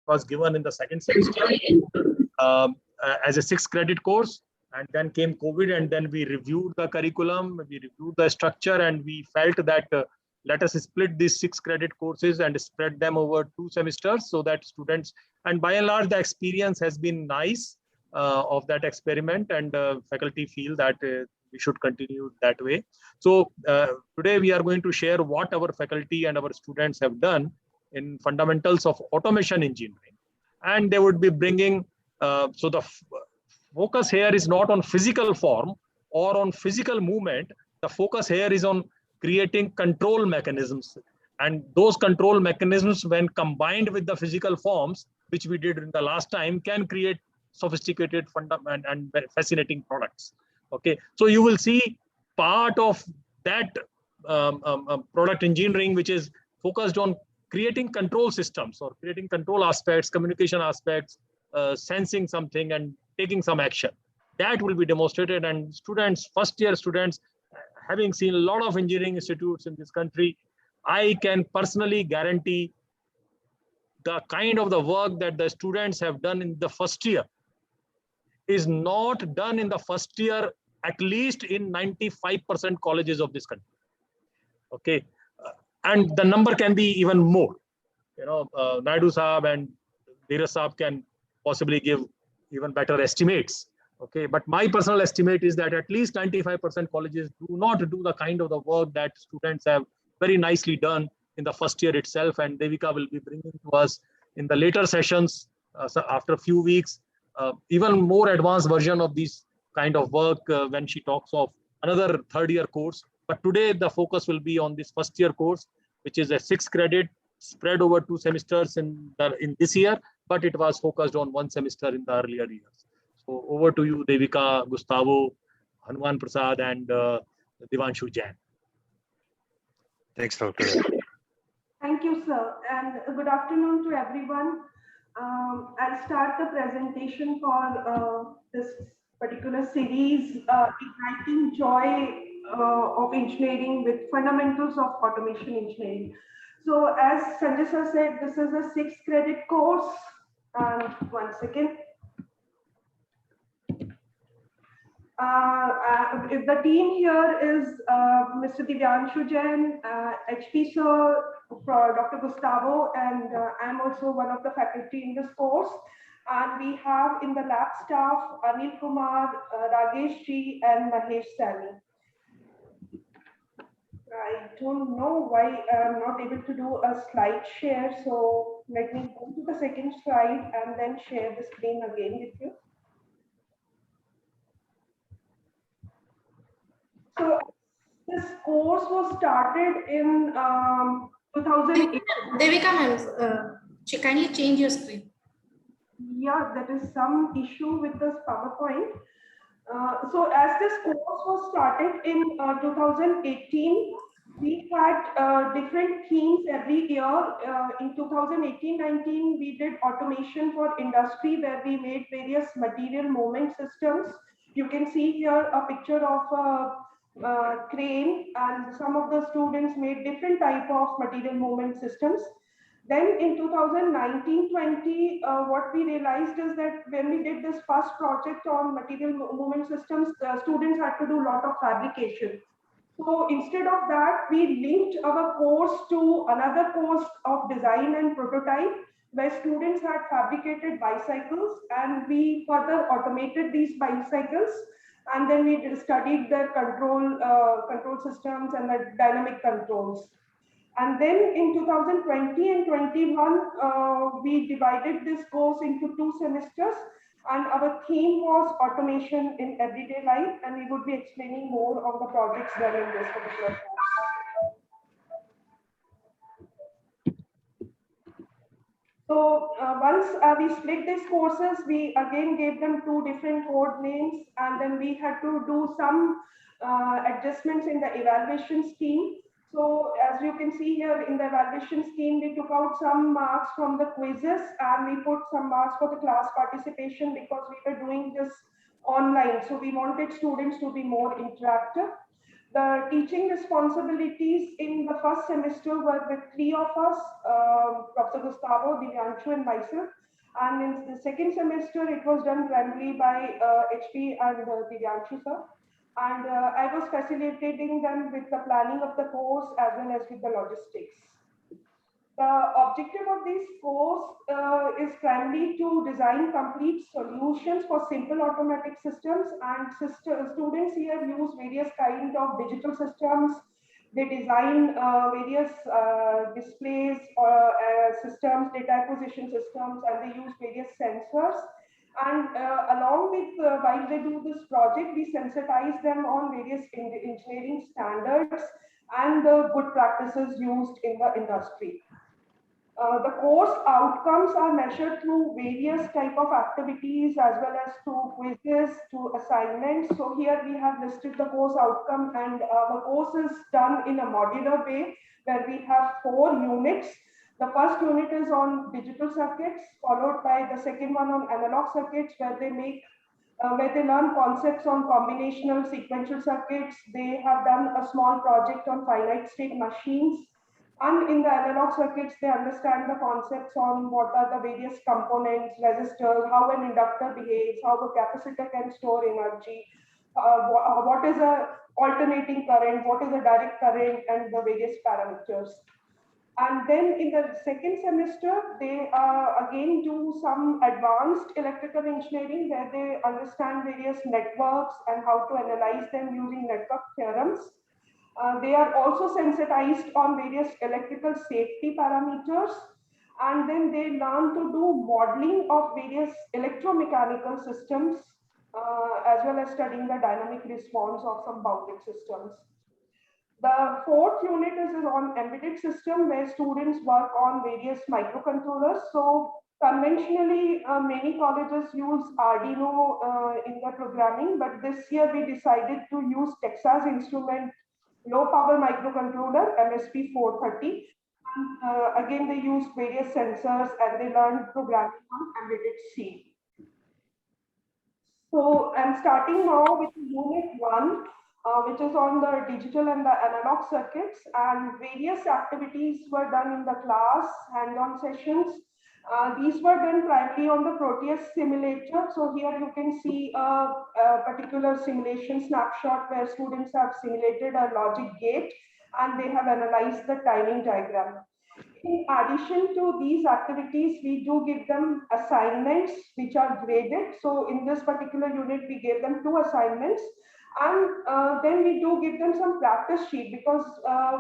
was given in the second semester as a 6-credit course. And then came COVID, and then we reviewed the curriculum, we reviewed the structure, and we felt that let us split these 6-credit courses and spread them over 2 semesters so that students, and by and large, the experience has been nice of that experiment, and faculty feel that we should continue that way. So today we are going to share what our faculty and our students have done in fundamentals of automation engineering. And they would be bringing, so the focus here is not on physical form or on physical movement. The focus here is on creating control mechanisms. And those control mechanisms, when combined with the physical forms, which we did in the last time, can create sophisticated and fascinating products. Okay, so you will see part of that product engineering, which is focused on creating control systems or creating control aspects, communication aspects, sensing something and taking some action. That will be demonstrated, and students, first-year students, having seen a lot of engineering institutes in this country, I can personally guarantee the kind of the work that the students have done in the first year is not done in the first year, at least in 95% colleges of this country. Okay, and the number can be even more. You know, Naidu Saab and Dheeraj Saab can possibly give even better estimates. Okay, but my personal estimate is that at least 95% colleges do not do the kind of the work that students have very nicely done in the first year itself, and Devika will be bringing to us in the later sessions so after a few weeks even more advanced version of this kind of work when she talks of another 3rd-year course. But today the focus will be on this first-year course, which is a 6-credit spread over 2 semesters in this year, but it was focused on 1 semester in the earlier years. So over to you, Devika, Gustavo, Hanuman Prasad, and Devanshu Jain. Thanks, Dr. Thank you, sir, and good afternoon to everyone. I'll start the presentation for this particular series, Igniting Joy of Engineering with Fundamentals of Automation Engineering. So as Sanjay sir said, this is a 6-credit course. And one second. The team here is Mr. Devanshu Jain, HP sir, Dr. Gustavo, and I'm also one of the faculty in this course. And we have in the lab staff Anil Kumar, Ragesh Ji, and Mahesh Sani. I don't know why I'm not able to do a slide share, so let me go to the second slide and then share the screen again with you. So this course was started in 2008. Devika ma'am, kindly change your screen. Yeah, there is some issue with this PowerPoint. So as this course was started in 2018, we had different themes every year. In 2018-19, we did automation for industry, where we made various material movement systems. You can see here a picture of a crane, and some of the students made different type of material movement systems. Then in 2019-20, what we realized is that when we did this first project on material movement systems, students had to do a lot of fabrication. So instead of that, we linked our course to another course of design and prototype, where students had fabricated bicycles, and we further automated these bicycles. And then we studied the control systems and the dynamic controls. And then in 2020 and 21, we divided this course into 2 semesters, and our theme was automation in everyday life, and we would be explaining more of the projects done in this particular course. So once we split these courses, we again gave them 2 different code names, and then we had to do some adjustments in the evaluation scheme. So as you can see here in the evaluation scheme, we took out some marks from the quizzes, and we put some marks for the class participation, because we were doing this online. So we wanted students to be more interactive. The teaching responsibilities in the first semester were with three of us, Professor Gustavo, Divyanshu, and myself. And in the second semester, it was done primarily by HP and Divyanshu sir. And I was facilitating them with the planning of the course as well as with the logistics. The objective of this course is primarily to design complete solutions for simple automatic systems, and students here use various kinds of digital systems. They design various displays or systems, data acquisition systems, and they use various sensors. And along with, while they do this project, we sensitize them on various engineering standards and the good practices used in the industry. The course outcomes are measured through various type of activities as well as through quizzes, to assignments. So here we have listed the course outcome, and the course is done in a modular way where we have 4 units. The first unit is on digital circuits, followed by the second one on analog circuits, where they learn concepts on combinational sequential circuits. They have done a small project on finite state machines. And in the analog circuits, they understand the concepts on what are the various components, resistors, how an inductor behaves, how a capacitor can store energy, what is a alternating current, what is a direct current, and the various parameters. And then in the second semester, they again do some advanced electrical engineering where they understand various networks and how to analyze them using network theorems. They are also sensitized on various electrical safety parameters, and then they learn to do modeling of various electromechanical systems, as well as studying the dynamic response of some bounded systems. The fourth unit is on embedded system, where students work on various microcontrollers. So conventionally, many colleges use Arduino in their programming, but this year we decided to use Texas Instrument low power microcontroller MSP 430. Again, they use various sensors and they learn programming on embedded C. So I'm starting now with unit 1, which is on the digital and the analog circuits, and various activities were done in the class, hand-on sessions. These were done primarily on the Proteus simulator. So here you can see a particular simulation snapshot where students have simulated a logic gate and they have analyzed the timing diagram. In addition to these activities, we do give them assignments which are graded. So in this particular unit, we gave them 2 assignments. And then we do give them some practice sheet, because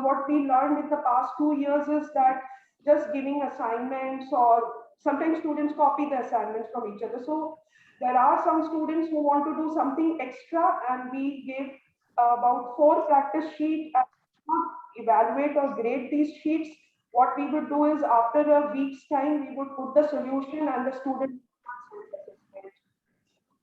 what we learned in the past 2 years is that just giving assignments, or sometimes students copy the assignments from each other. So there are some students who want to do something extra, and we give about 4 practice sheets and evaluate or grade these sheets. What we would do is, after a week's time, we would put the solution and the student.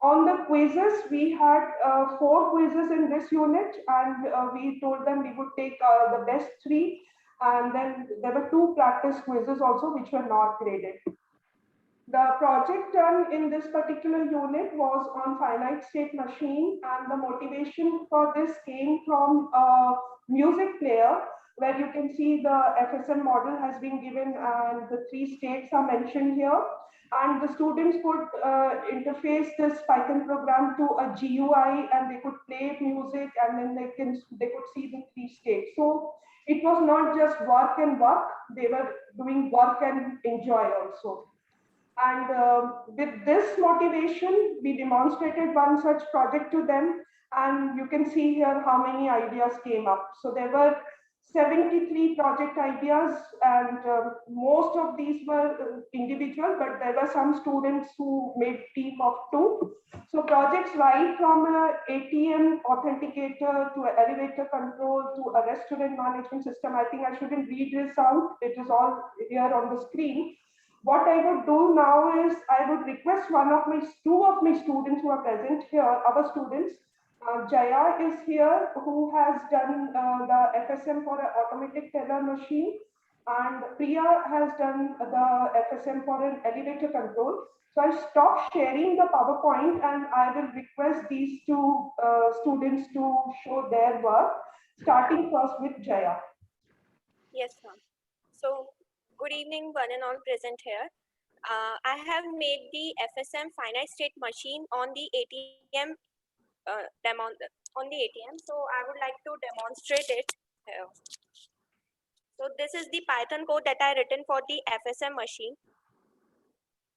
On the quizzes, we had 4 quizzes in this unit, and we told them we would take the best 3. And then there were 2 practice quizzes also, which were not graded. The project done in this particular unit was on finite state machine, and the motivation for this came from a music player, where you can see the FSM model has been given and the 3 states are mentioned here. And the students could interface this Python program to a GUI, and they could play music, and then they could see the 3 states. So it was not just work and work, they were doing work and enjoy also. And with this motivation, we demonstrated one such project to them, and you can see here how many ideas came up. So there were 73 project ideas, and most of these were individual, but there were some students who made team of 2. So projects right from a ATM authenticator to an elevator control to a restaurant management system. I think I shouldn't read this out. It is all here on the screen. What I would do now is I would request 2 of my students who are present here, our students. Jaya is here, who has done the FSM for an automatic teller machine, and Priya has done the FSM for an elevator control. So I stop sharing the PowerPoint, and I will request these 2 students to show their work. starting first with Jaya. Yes, ma'am. So, good evening, one and all present here. I have made the FSM finite state machine on the ATM on the ATM. So, I would like to demonstrate it here. So, this is the Python code that I written for the FSM machine.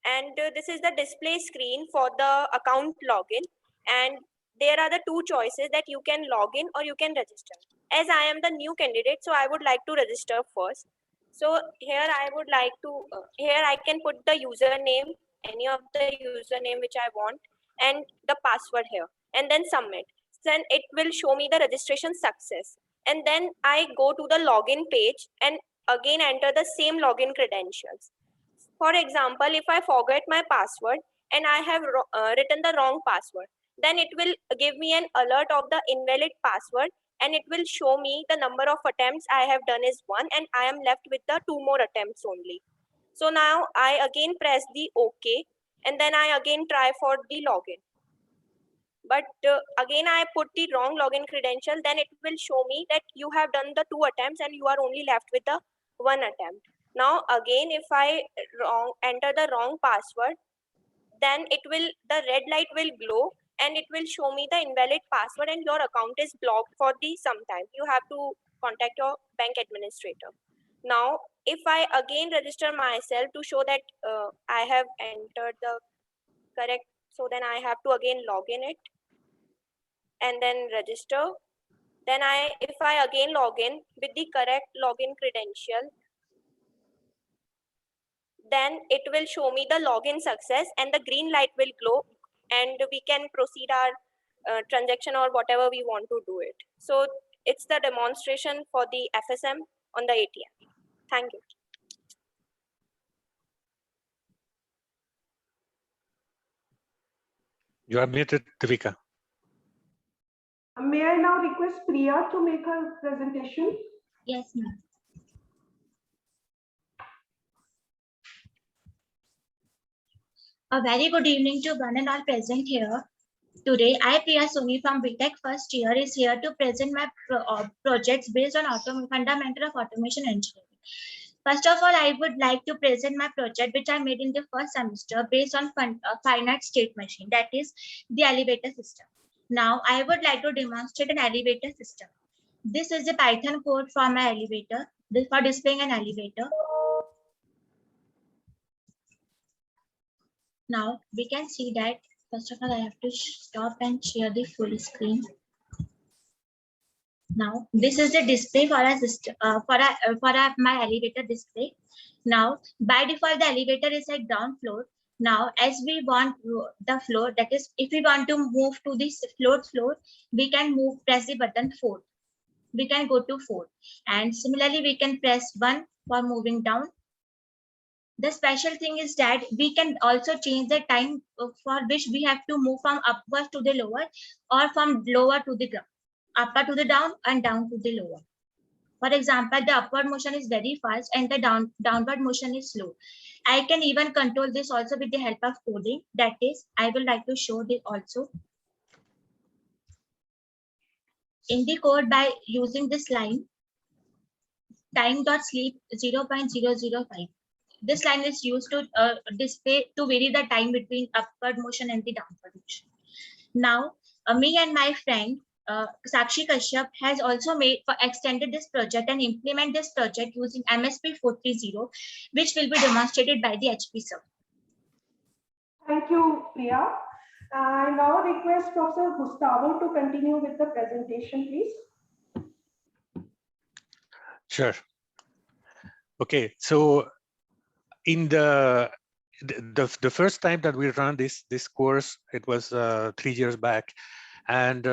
And this is the display screen for the account login. And there are the two choices that you can log in or you can register. As I am the new candidate, so I would like to register first. So here I would like to, here I can put the username, any of the username which I want, and the password here, and then submit. Then it will show me the registration success. And then I go to the login page and again enter the same login credentials. For example, if I forget my password and I have written the wrong password, then it will give me an alert of the invalid password, and it will show me the number of attempts I have done is 1 and I am left with the 2 more attempts only. So now I again press the OK and then I again try for the login. But again I put the wrong login credential, then it will show me that you have done the 2 attempts and you are only left with the 1 attempt. Now again if I enter the wrong password, then the red light will glow and it will show me the invalid password and your account is blocked for the some time. You have to contact your bank administrator. Now, if I again register myself to show that I have entered the correct, so then I have to again log in it and then register. Then if I again log in with the correct login credential, then it will show me the login success and the green light will glow and we can proceed our transaction or whatever we want to do it. So it's the demonstration for the FSM on the ATM. Thank you. You are muted, Devika. May I now request Priya to make her presentation? Yes, ma'am. A very good evening to one and all present here. Today, I, Priya Soni from BTech first year, is here to present my projects based on fundamental of automation engineering. First of all, I would like to present my project which I made in the first semester based on finite state machine, that is the elevator system. Now, I would like to demonstrate an elevator system. This is the Python code for my elevator, for displaying an elevator. Now we can see that first of all, I have to stop and share the full screen. Now this is the display for a system, my elevator display. Now by default, the elevator is at ground floor. Now as we want the floor, that is, if we want to move to this floor, we can press the button 4. We can go to 4, and similarly we can press 1 for moving down. The special thing is that we can also change the time for which we have to move from upward to the lower or from lower to the ground, upward to the down and down to the lower. For example, the upward motion is very fast and the downward motion is slow. I can even control this also with the help of coding. That is, I will like to show this also. In the code, by using this line, time.sleep 0.005. This line is used to display to vary the time between upward motion and the downward motion. Now, me and my friend Sakshi Kashyap has also extended this project and implement this project using MSP 430, which will be demonstrated by the HP sir. Thank you, Priya. I now request Professor Gustavo to continue with the presentation, please. Sure. Okay, so in the first time that we ran this course, it was 3 years back, and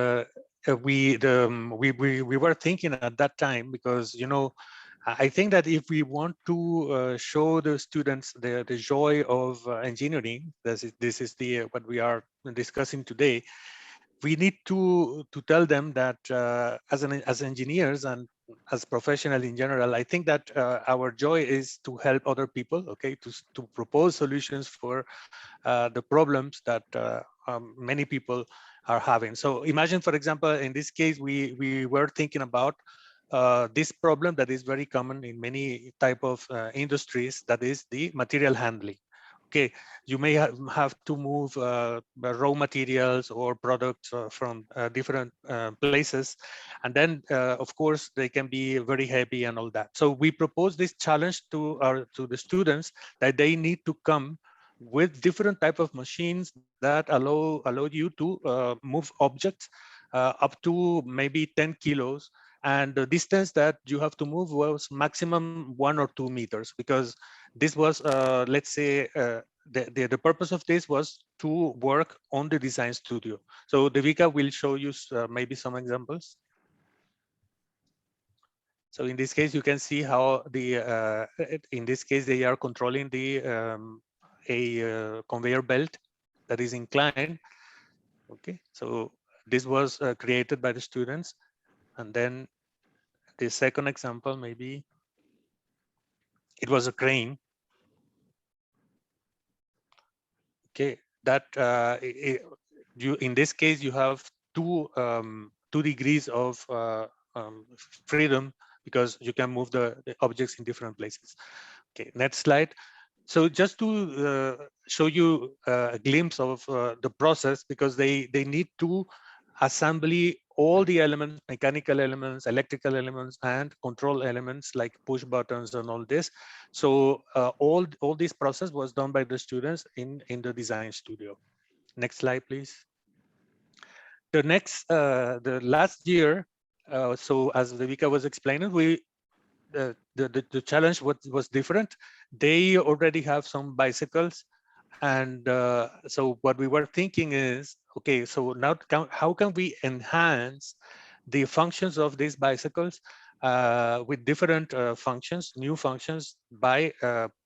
we were thinking at that time, because I think that if we want to show the students the joy of engineering, this is what we are discussing today. We need to tell them that as engineers and as professionals in general, I think that our joy is to help other people, okay, to propose solutions for the problems that many people are having. So imagine, for example, in this case, we were thinking about this problem that is very common in many type of industries, that is the material handling. Okay, you may have to move raw materials or products from different places, and then of course they can be very heavy and all that. So we propose this challenge to the students, that they need to come with different type of machines that allow you to move objects up to maybe 10 kilos, and the distance that you have to move was maximum 1 or 2 meters, because this was let's say the purpose of this was to work on the design studio. So Devika will show you maybe some examples. So in this case, you can see how in this case, they are controlling a conveyor belt that is inclined. Okay, so this was created by the students. And then the second example, maybe it was a crane. Okay, that in this case, you have two degrees of freedom, because you can move the objects in different places. Okay, next slide. So just to show you a glimpse of the process, because they need to assembly all the elements, mechanical elements, electrical elements, and control elements like push buttons and all this. So all this process was done by the students in the design studio. Next slide, please. The last year, so as Devika was explaining, the challenge was different. They already have some bicycles, and so what we were thinking is, okay, so now how can we enhance the functions of these bicycles with different functions, new functions, by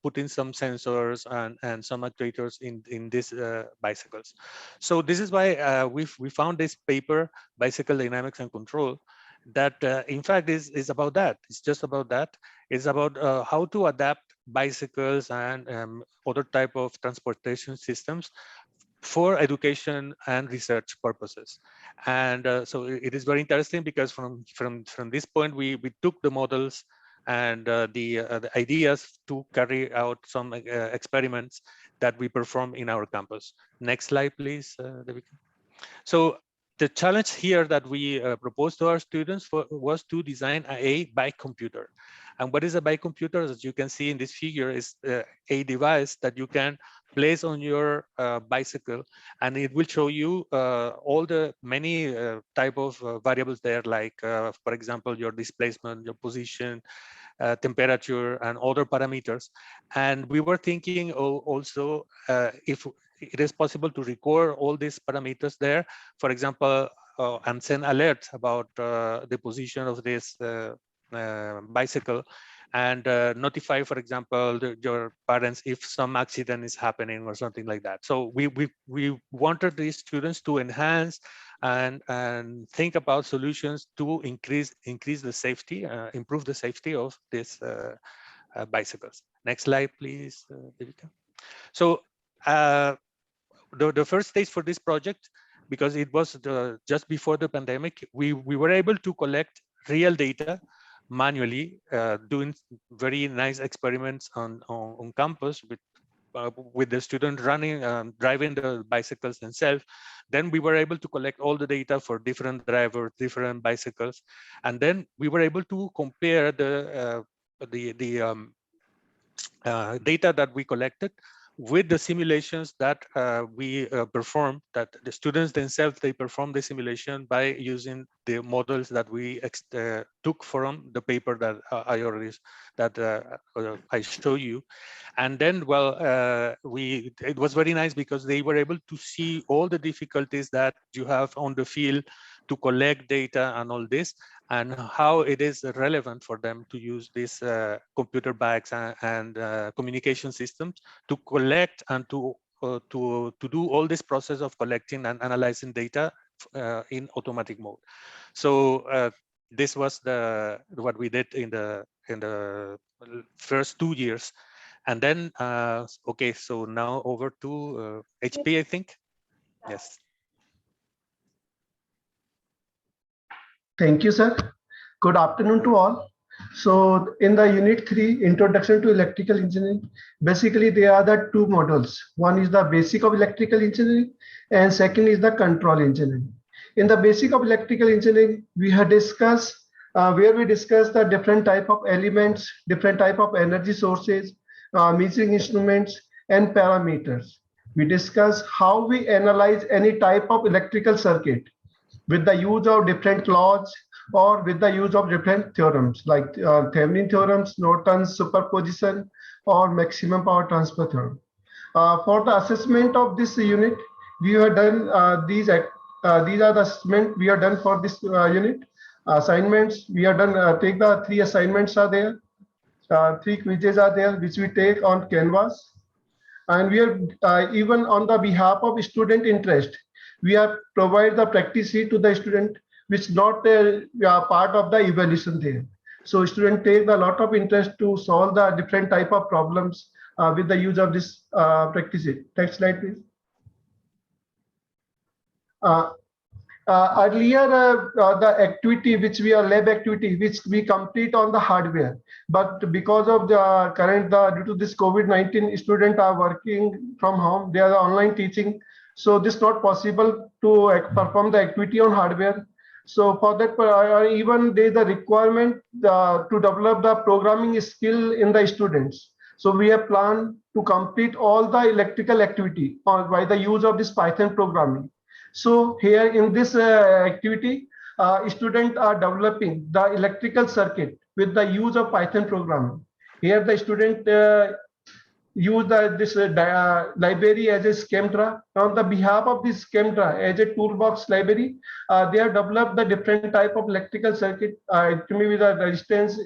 putting some sensors and some actuators in these bicycles. So this is why we found this paper, Bicycle Dynamics and Control, that in fact is about that. It's just about that. It's about how to adapt bicycles and other type of transportation systems for education and research purposes. And so it is very interesting, because from this point, we took the models and the ideas to carry out some experiments that we perform in our campus. Next slide, please, Devika. So the challenge here that we proposed to our students was to design a bike computer. And what is a bike computer? As you can see in this figure, is a device that you can place on your bicycle, and it will show you all the many type of variables there, like, for example, your displacement, your position, temperature, and other parameters. And we were thinking also if it is possible to record all these parameters there, for example, and send alerts about the position of this bicycle, and notify, for example, your parents if some accident is happening or something like that. So we wanted these students to enhance and think about solutions to increase the safety, improve the safety of these bicycles. Next slide, please, Devika. So the first stage for this project, because it was just before the pandemic, we were able to collect real data manually, doing very nice experiments on campus with the student running, driving the bicycles themselves. Then we were able to collect all the data for different drivers, different bicycles, and then we were able to compare the data that we collected with the simulations that we performed, that the students themselves, they performed the simulation by using the models that we took from the paper that I show you. And then, well, it was very nice, because they were able to see all the difficulties that you have on the field to collect data and all this, and how it is relevant for them to use these computer bags and communication systems to collect and to do all this process of collecting and analyzing data in automatic mode. So this was what we did in the first 2 years. And then, okay, so now over to HP, I think. Yes. Thank you, sir. Good afternoon to all. So in the unit 3, Introduction to Electrical Engineering, basically there are the two modules. One is the basic of electrical engineering and second is the control engineering. In the basic of electrical engineering, we have discussed where we discussed the different type of elements, different type of energy sources, measuring instruments and parameters. We discuss how we analyze any type of electrical circuit with the use of different laws or with the use of different theorems like Thevenin theorems, Norton's superposition, or maximum power transfer theorem. For the assessment of this unit, we have done these are the assessment we have done for this unit. Assignments we have done, take the 3 assignments are there, 3 quizzes are there which we take on Canvas, and we are even on the behalf of student interest, we have provide the practice sheet to the student which not part of the evaluation there. So student take a lot of interest to solve the different type of problems with the use of this practice sheet. Next slide, please. Earlier, the activity which we are lab activity which we complete on the hardware, but because of the current due to this COVID-19, students are working from home. They are online teaching, so this not possible to perform the activity on hardware. So for that, even there is a requirement to develop the programming skill in the students. So we have planned to complete all the electrical activity by the use of this Python programming. So here in this activity, students are developing the electrical circuit with the use of Python programming. Here the student use this library as a Schemdra. On the behalf of this Schemdra as a toolbox library, they have developed the different type of electrical circuit. It may be the resistance,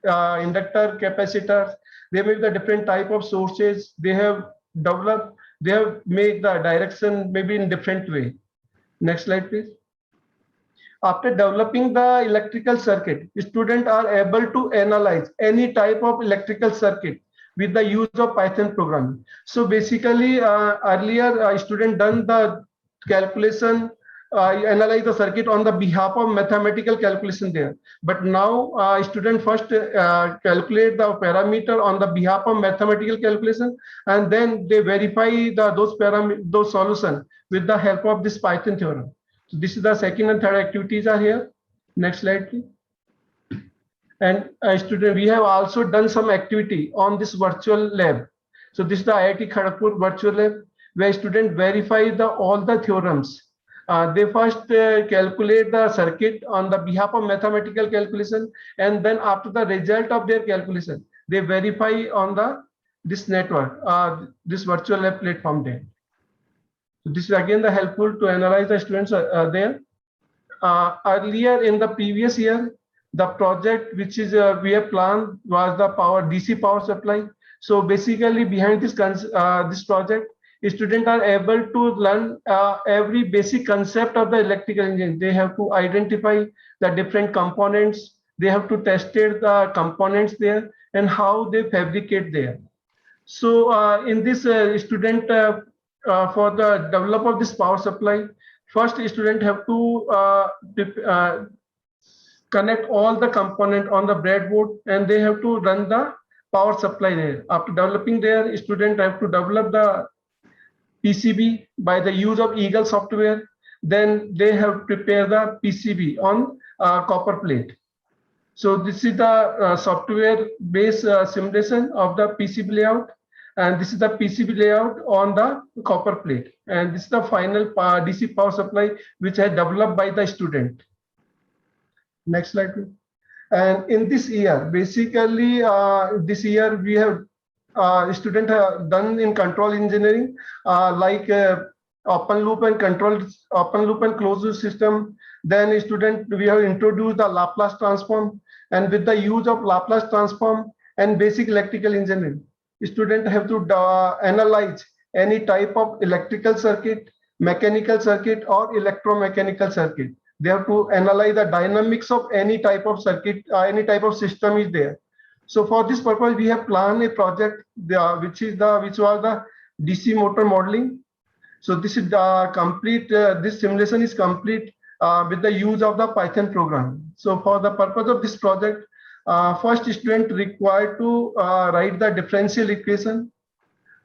inductor, capacitor. They may be the different type of sources they have developed. They have made the direction maybe in different way. Next slide, please. After developing the electrical circuit, students are able to analyze any type of electrical circuit with the use of Python programming. So basically, earlier student done the calculation, analyze the circuit on the behalf of mathematical calculation there. But now student first calculate the parameter on the behalf of mathematical calculation, and then they verify those solution with the help of this Python theorem. So this is the second and third activities are here. Next slide, please. And student, we have also done some activity on this virtual lab. So this is the IIT Kharagpur virtual lab where students verify all the theorems. They first calculate the circuit on the behalf of mathematical calculation, and then after the result of their calculation, they verify on this network, this virtual lab platform there. So this is again the helpful to analyze the students there. Earlier in the previous year, the project which is we have planned was the DC power supply. So basically behind this project, students are able to learn every basic concept of the electrical engineering. They have to identify the different components. They have to test the components there and how they fabricate there. So in this student for the development of this power supply, first student have to connect all the component on the breadboard, and they have to run the power supply there. After developing there, student have to develop the PCB by the use of Eagle software. Then they have prepared the PCB on copper plate. So this is the software based simulation of the PCB layout, and this is the PCB layout on the copper plate. And this is the final DC power supply which is developed by the student. Next slide, please. And in this year, basically, this year we have student have done in control engineering, like open loop and closed loop system. Then student, we have introduced the Laplace transform, and with the use of Laplace transform and basic electrical engineering, student have to analyze any type of electrical circuit, mechanical circuit, or electromechanical circuit. They have to analyze the dynamics of any type of circuit, any type of system is there. So for this purpose, we have planned a project which was the DC motor modeling. So this is complete. This simulation is complete with the use of the Python program. So for the purpose of this project, first student required to write the differential equation.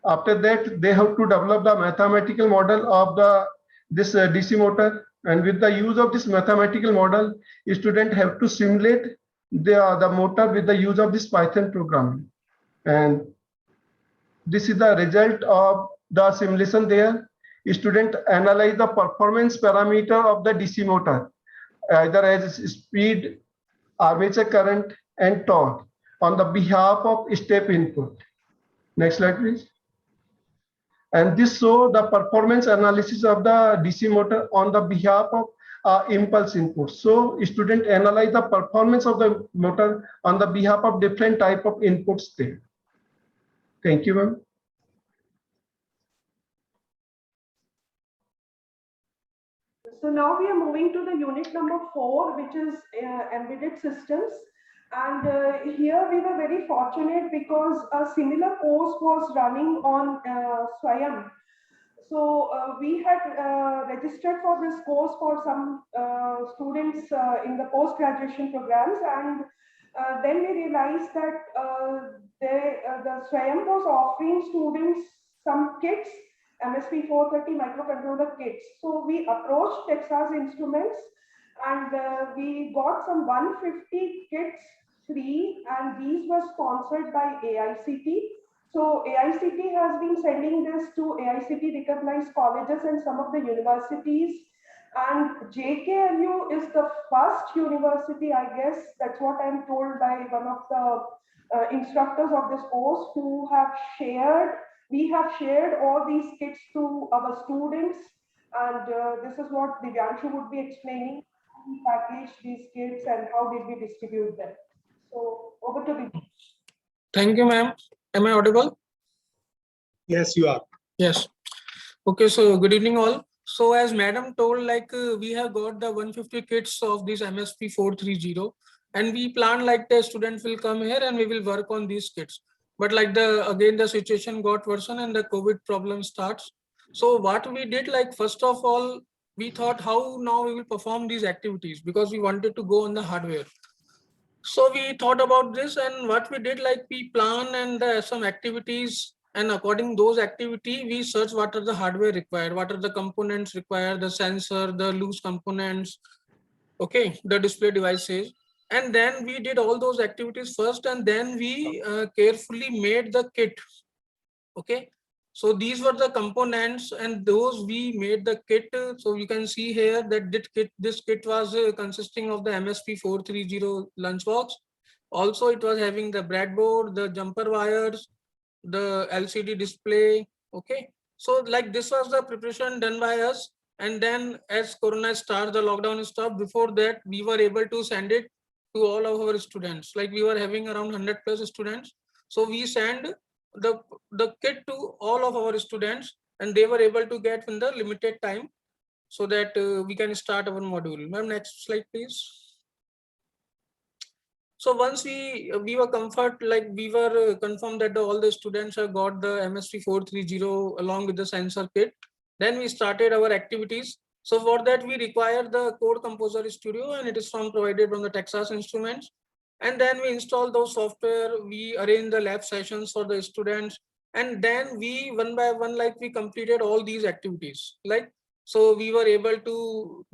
After that, they have to develop the mathematical model of this DC motor. And with the use of this mathematical model, student have to simulate the motor with the use of this Python program. And this is the result of the simulation there. Student analyze the performance parameter of the DC motor, either as speed, armature current, and torque on the behalf of step input. Next slide, please. And this show the performance analysis of the DC motor on the behalf of impulse input. So student analyze the performance of the motor on the behalf of different type of inputs there. Thank you, ma'am. So now we are moving to the unit number 4, which is embedded systems. And here we were very fortunate because a similar course was running on Swayam. So we had registered for this course for some students in the post-graduation programs, and then we realized that the Swayam was offering students some kits, MSP 430 microcontroller kits. So we approached Texas Instruments and we got some 150 kits free, and these were sponsored by AICT. So AICT has been sending this to AICT recognized colleges and some of the universities. And JKLU is the first university, I guess, that's what I'm told by one of the instructors of this course, who have shared, we have shared all these kits to our students. And this is what Divyanshu would be explaining. We packaged these kits and how did we distribute them. So over to Divyanshu. Thank you, ma'am. Am I audible? Yes, you are. Yes. Okay, so good evening all. So as madam told, like we have got the 150 kits of this MSP 430, and we plan like the students will come here and we will work on these kits. But like again the situation got worsened and the COVID problem starts. So what we did, like first of all, we thought how now we will perform these activities, because we wanted to go on the hardware. So we thought about this, and what we did, like we plan and some activities, and according those activity, we search what are the hardware required, what are the components required, the sensor, the loose components, okay, the display devices. And then we did all those activities first, and then we carefully made the kit. Okay, so these were the components, and those we made the kit. So you can see here that this kit was consisting of the MSP 430 lunchbox. Also, it was having the breadboard, the jumper wires, the LCD display. Okay, so like this was the preparation done by us. And then as Corona started, the lockdown stopped. Before that, we were able to send it to all of our students. Like we were having around 100+ students. So we send the kit to all of our students, and they were able to get in the limited time, so that we can start our module. Ma'am, next slide, please. So once we were confirmed that all the students have got the MSP 430 along with the sensor kit, then we started our activities. So for that, we require the Code Composer Studio, and it is provided from the Texas Instruments. And then we install those software, we arrange the lab sessions for the students, and then we one by one, like we completed all these activities. Like, so we were able to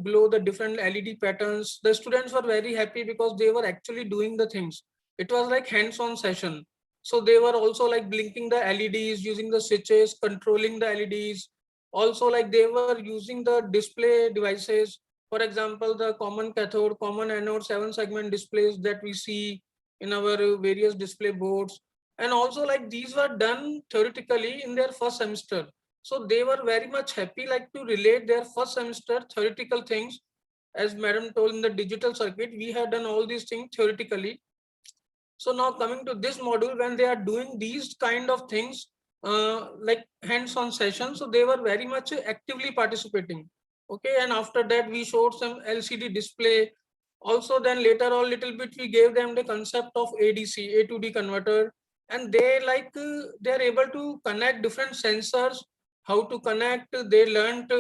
glow the different LED patterns. The students were very happy because they were actually doing the things. It was like hands-on session. So they were also like blinking the LEDs, using the switches, controlling the LEDs. Also, like they were using the display devices. For example, the common cathode, common anode 7-segment displays that we see in our various display boards. And also, like these were done theoretically in their first semester. So they were very much happy, like to relate their first semester theoretical things. As madam told, in the digital circuit, we have done all these things theoretically. So now coming to this module, when they are doing these kind of things, like hands-on sessions, so they were very much actively participating. Okay, and after that we showed some LCD display. Also, then later on little bit we gave them the concept of ADC, A to D converter, and they are able to connect different sensors, how to connect. They learned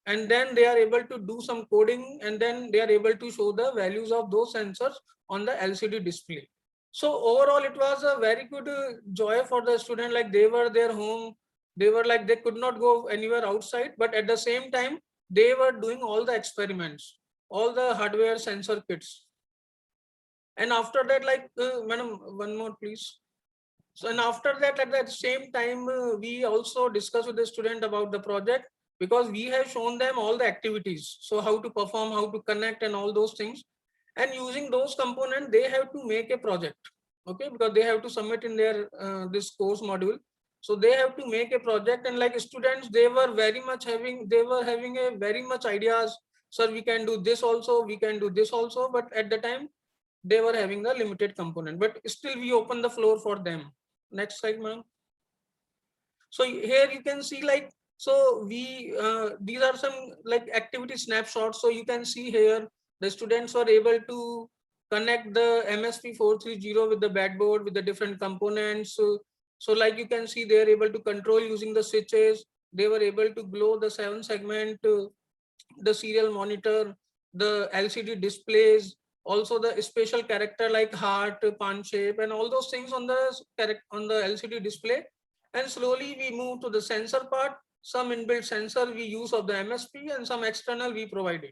and then they are able to do some coding, and then they are able to show the values of those sensors on the LCD display. So overall, it was a very good joy for the student. Like they were their home, they were like they could not go anywhere outside, but at the same time, they were doing all the experiments, all the hardware sensor kits. And after that, like, madam, one more please. So, and after that, at that same time, we also discuss with the student about the project, because we have shown them all the activities. So how to perform, how to connect and all those things. And using those components, they have to make a project. Okay, because they have to submit in their this course module. So they have to make a project, and like students, they were having a very much ideas. Sir, we can do this also, we can do this also, but at the time, they were having a limited component, but still we open the floor for them. Next slide, ma'am. So here you can see, like, so we these are some like activity snapshots. So you can see here the students were able to connect the MSP 430 with the backboard with the different components. So like you can see, they are able to control using the switches. They were able to glow the 7-segment, the serial monitor, the LCD displays, also the special character like heart, pan shape, and all those things on the LCD display. And slowly we move to the sensor part. Some inbuilt sensor we use of the MSP, and some external we provided.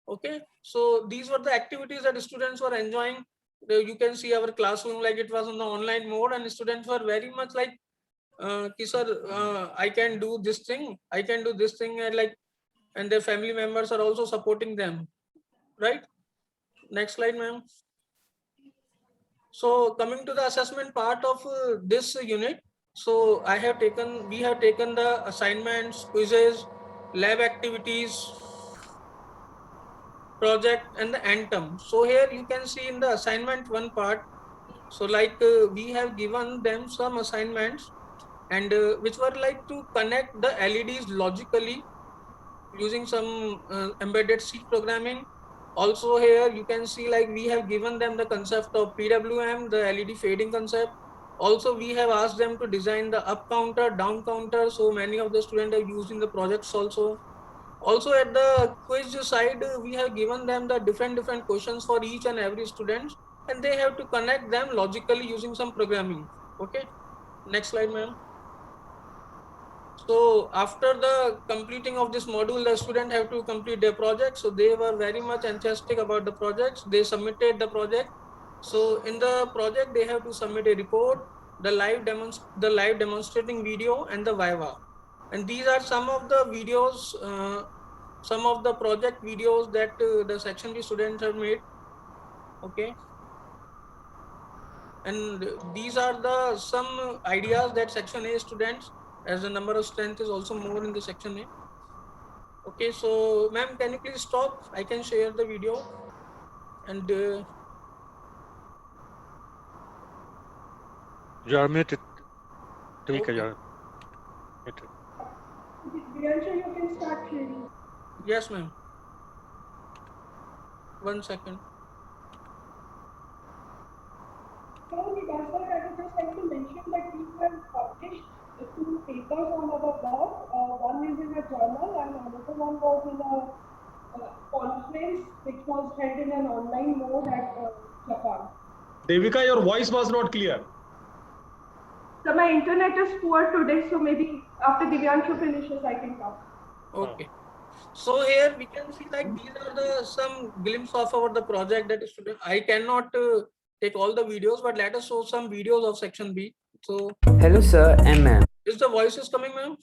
Okay, so these were the activities that students were enjoying. You can see our classroom, like it was on the online mode, and students were very much like, sir, I can do this thing, I can do this thing, and like, and their family members are also supporting them, right? Next slide, ma'am. So coming to the assessment part of this unit, so we have taken the assignments, quizzes, lab activities, project, and the anthem. So here you can see in the assignment one part. So like we have given them some assignments, and which were like to connect the LEDs logically using some embedded C programming. Also here you can see, like, we have given them the concept of PWM, the LED fading concept. Also we have asked them to design the up counter, down counter. So many of the students are using the projects also. Also at the quiz side, we have given them the different questions for each and every student, and they have to connect them logically using some programming. Okay, next slide, ma'am. So after the completing of this module, the student have to complete their project. So they were very much enthusiastic about the projects. They submitted the project. So in the project, they have to submit a report, the live demonstrating video, and the Viva. And these are some of the videos, some of the project videos that the section B students have made. Okay. And these are the some ideas that section A students, as the number of strength is also more in the section A. Okay, so ma'am, can you please stop? I can share the video. And you are muted. Devika, okay. You are muted. Priyanshu, you can start sharing. Yes, ma'am. 1 second. So, I would just like to mention that we have published 2 papers on our blog. One is in a journal, and another one was in a conference which was held in an online mode at Japan. Devika, your voice was not clear. So my internet is poor today, so maybe after Divyanshu finishes, I can talk. Okay. So here we can see, like, these are the some glimpse of the project that is student. I cannot take all the videos, but let us show some videos of section B. So hello sir and ma'am. Is the voices coming, ma'am?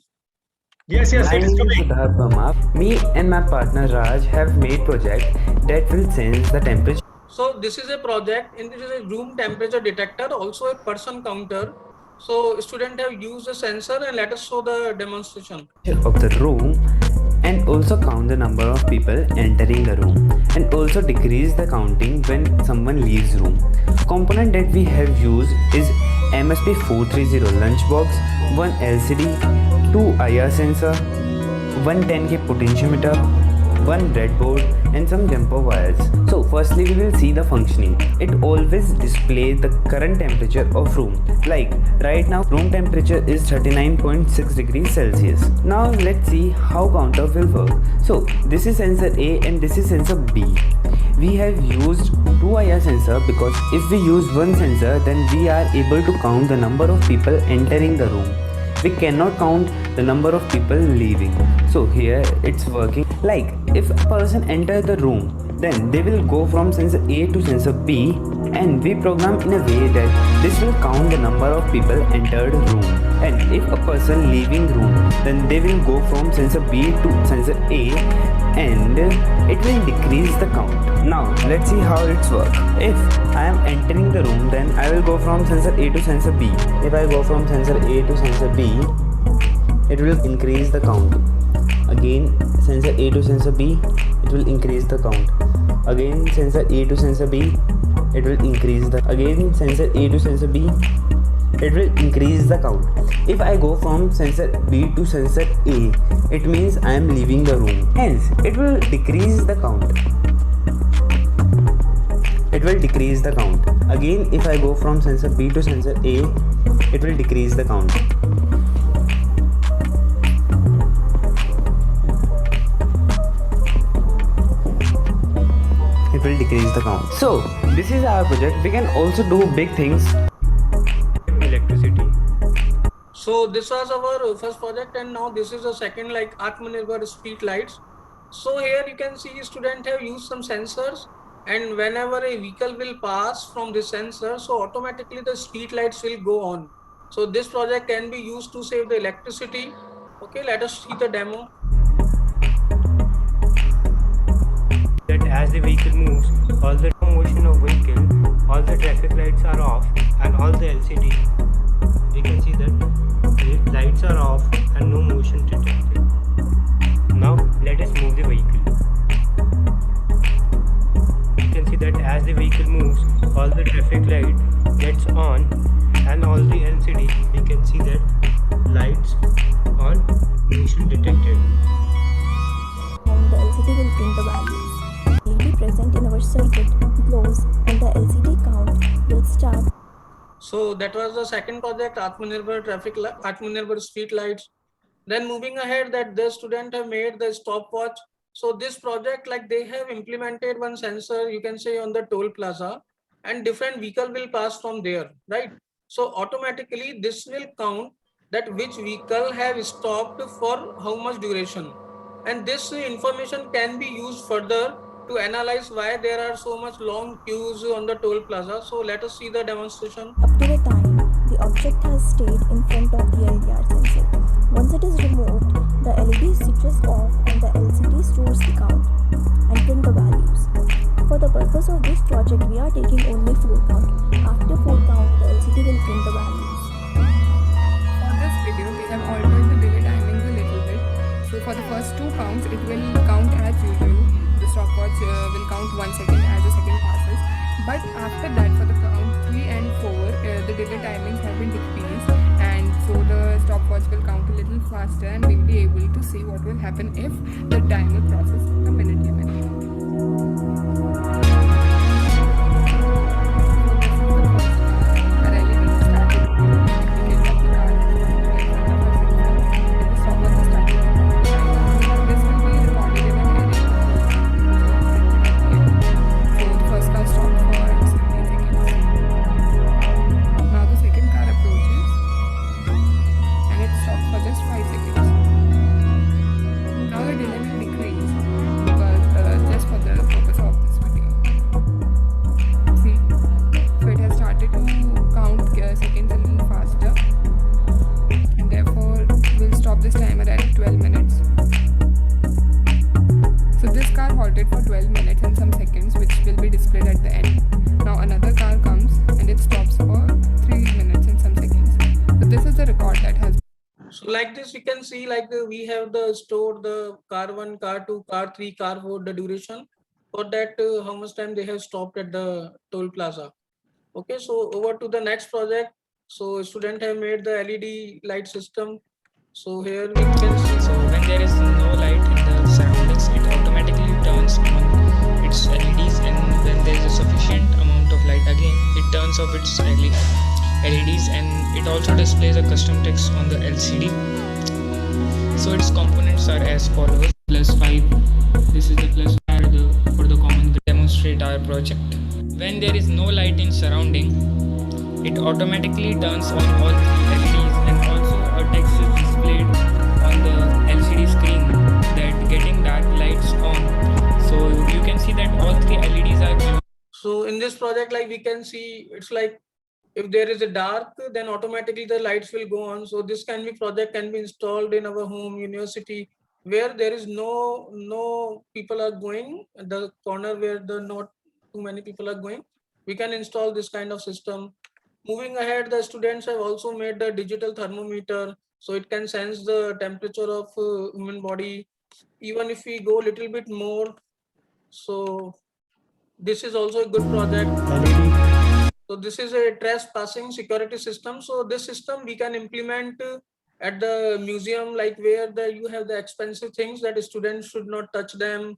Yes, My it is name is coming. Siddharth Verma. Me and my partner Raj have made project that will sense the temperature. So this is a project, and this is a room temperature detector, also a person counter. So student have used a sensor, and let us show the demonstration Of the room, and also count the number of people entering the room, and also decrease the counting when someone leaves room. Component that we have used is MSP 430 lunchbox, 1 LCD, 2 IR sensor, 1 10K potentiometer, one breadboard and some jumper wires. So firstly we will see the functioning. It always displays the current temperature of room. Like right now room temperature is 39.6 degrees Celsius. Now let's see how counter will work. So this is sensor A and this is sensor B. We have used two IR sensor because if we use one sensor then we are able to count the number of people entering the room. We cannot count the number of people leaving. So here it's working. Like if a person enters the room, then they will go from sensor A to sensor B, and we program in a way that this will count the number of people entered room. And if a person leaving room, then they will go from sensor B to sensor A, and it will decrease the count. Now let's see how it's work. If I am entering the room, then I will go from sensor A to sensor B. If I go from sensor A to sensor B, it will increase the count. Again sensor A to sensor B, it will increase the count. Again sensor A to sensor B, it will increase the, again sensor A to sensor B, it will increase the count. If I go from sensor B to sensor A, it means I am leaving the room, hence it will decrease the count. It will decrease the count. Again if I go from sensor B to sensor A, it will decrease the count. It will decrease the count. So this is our project. We can also do big things. Electricity. So this was our first project, and now this is the second, like Atmanirbhar street lights. So here you can see students have used some sensors, and whenever a vehicle will pass from the sensor, so automatically the street lights will go on. So this project can be used to save the electricity. Okay, let us see the demo. That as the vehicle moves, all the motion of vehicle, all the traffic lights are off, and all the LCD, we can see that the lights are off and no motion detected. Now let us move the vehicle. You can see that as the vehicle moves, all the traffic light gets on, and all the LCD, we can see that lights on, motion detected. And the LCD will print the values. LED present in our circuit glows and the LCD count will start. So that was the second project, Atmanirbhar street lights. Then moving ahead, that the student have made the stopwatch. So this project, like they have implemented one sensor, you can say on the toll plaza, and different vehicle will pass from there, right? So automatically this will count that which vehicle have stopped for how much duration. And this information can be used further to analyze why there are so much long queues on the toll plaza. So let us see the demonstration. Up to the time, the object has stayed in front of the LDR sensor. Once it is removed, the LED switches off and the LCD stores the count and print the values. For the purpose of this project, we are taking only 4 count. After 4 count, the LCD will print the values. For this video, we have altered the delay timings a little bit. So for the first 2 counts, it will count as usual. The stopwatch will count 1 second as the second passes. But after that, for the count 3 and 4, the delay timings have been decreased, and so the stopwatch will count a little faster, and we'll be able to see what will happen if the timer crosses a minute limit. This timer at 12 minutes. So this car halted for 12 minutes and some seconds, which will be displayed at the end. Now another car comes and it stops for 3 minutes and some seconds. So this is the record that has. So like this, we can see like we have the stored the car 1, car 2, car 3, car 4, the duration for that, how much time they have stopped at the toll plaza. Okay, so over to the next project. So student have made the LED light system. So here we can see, so when there is no light in the surroundings, it automatically connects on its LEDs, and when there is a sufficient amount of light, again it turns off its LEDs, and it also displays a custom text on the LCD. So its components are as follows: +5. This is the +5 for the common demonstrate our project. When there is no light in surrounding, it automatically turns on all LEDs, and also a text is displayed on the LCD screen that getting dark lights on. So you can see that all 3 LEDs are glowing. So in this project, like we can see, it's like if there is a dark, then automatically the lights will go on. So this project can be installed in our home, university, where there is no people are going, the corner where the not too many people are going. We can install this kind of system. Moving ahead, the students have also made the digital thermometer, so it can sense the temperature of human body. Even if we go a little bit more, so this is also a good project. So this is a trespassing security system. So this system we can implement at the museum, like where you have the expensive things that the students should not touch them.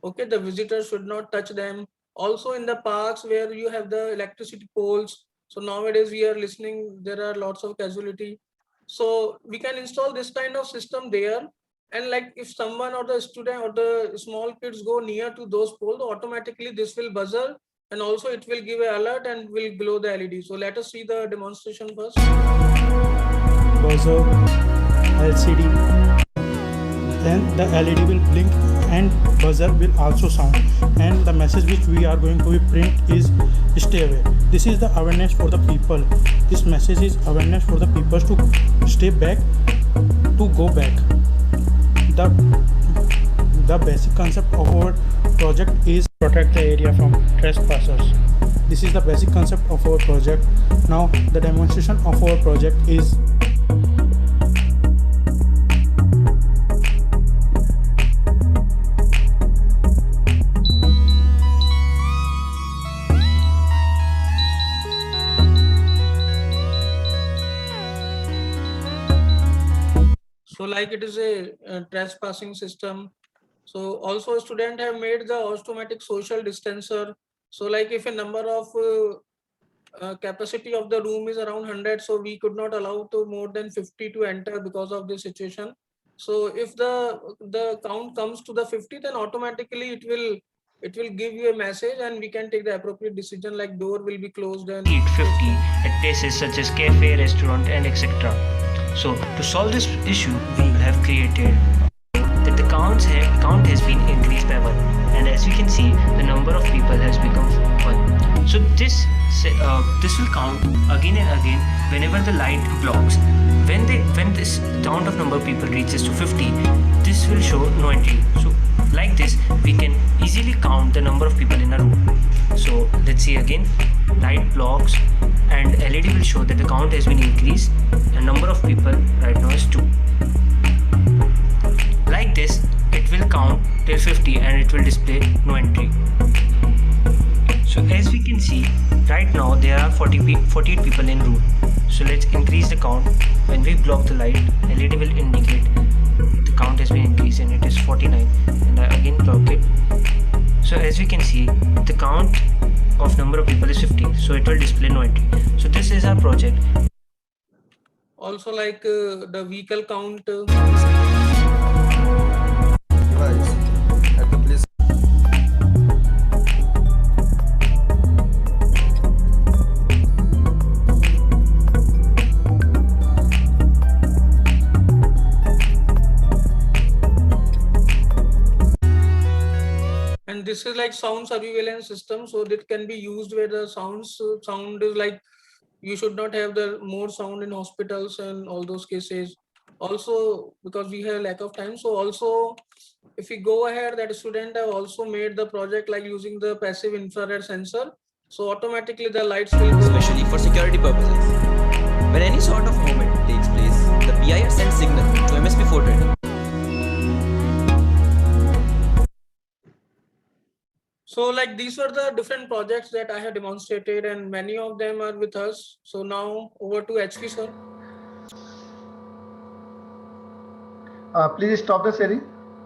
Okay, the visitors should not touch them. Also in the parks where you have the electricity poles. So nowadays we are listening, there are lots of casualty. So we can install this kind of system there. And like if someone or the student or the small kids go near to those poles, automatically this will buzzer, and also it will give an alert and will glow the LED. So let us see the demonstration first. Buzzer, LCD, then the LED will blink and buzzer will also sound, and the message which we are going to print is stay away. This is the awareness for the people. This message is awareness for the people to stay back, to go back. The basic concept of our project is protect the area from trespassers. This is the basic concept of our project. Now the demonstration of our project is so like it is a trespassing system. So also students have made the automatic social distancer. So like if a number of capacity of the room is around 100, so we could not allow to more than 50 to enter because of this situation. So if the count comes to the 50, then automatically it will give you a message, and we can take the appropriate decision, like door will be closed and 50 at places such as cafe, restaurant, and etc. So to solve this issue, we have created that the count has been increased by 1, and as we can see, the number of people has become 1. So this will count again and again whenever the light blocks. When this count of number of people reaches to 50, this will show no entry. So like this, we can easily count the number of people in a room. So let's see again, light blocks and LED will show that the count has been increased and number of people right now is 2. Like this, it will count till 50 and it will display no entry. So as we can see, right now there are 48 people in room. So let's increase the count. When we block the light, LED will indicate the count has been increased and it is 49, and I again block it. So as we can see, the count of number of people is 50, so it will display no entry. So this is our project. also like the vehicle count. And this is like sound surveillance system, so that can be used where the sound is like you should not have the more sound in hospitals and all those cases. Also because we have lack of time, so also if we go ahead, that student have also made the project like using the passive infrared sensor, so automatically the lights will go especially for security purposes. When any sort of movement takes place, the PIR sends signal to MSP 420. So like these were the different projects that I have demonstrated, and many of them are with us. So now over to HP sir. Please stop the sharing.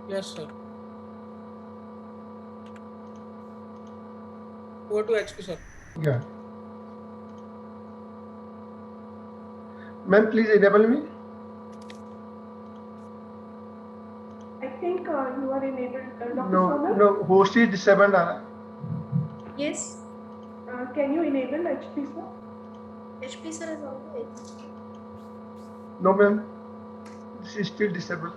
Yes sir. Over to HP sir. Yeah. Ma'am, please enable me. I think you are enabled, Dr. No, Sonal. no, host is disabled. Yes, Can you enable HP sir? HP sir is always. No, ma'am. This is still disabled.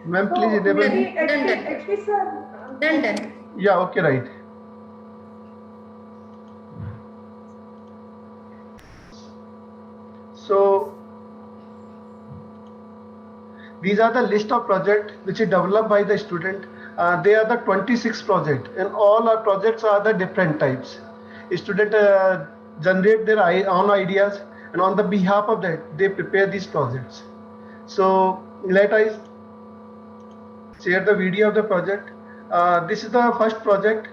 Ma'am, So please enable maybe me. HP sir. Done. Yeah, okay, right. So these are the list of projects which is developed by the student. They are the 26 projects, and all our projects are the different types. Student generate their own ideas, and on the behalf of that, they prepare these projects. So let us share the video of the project. This is the first project.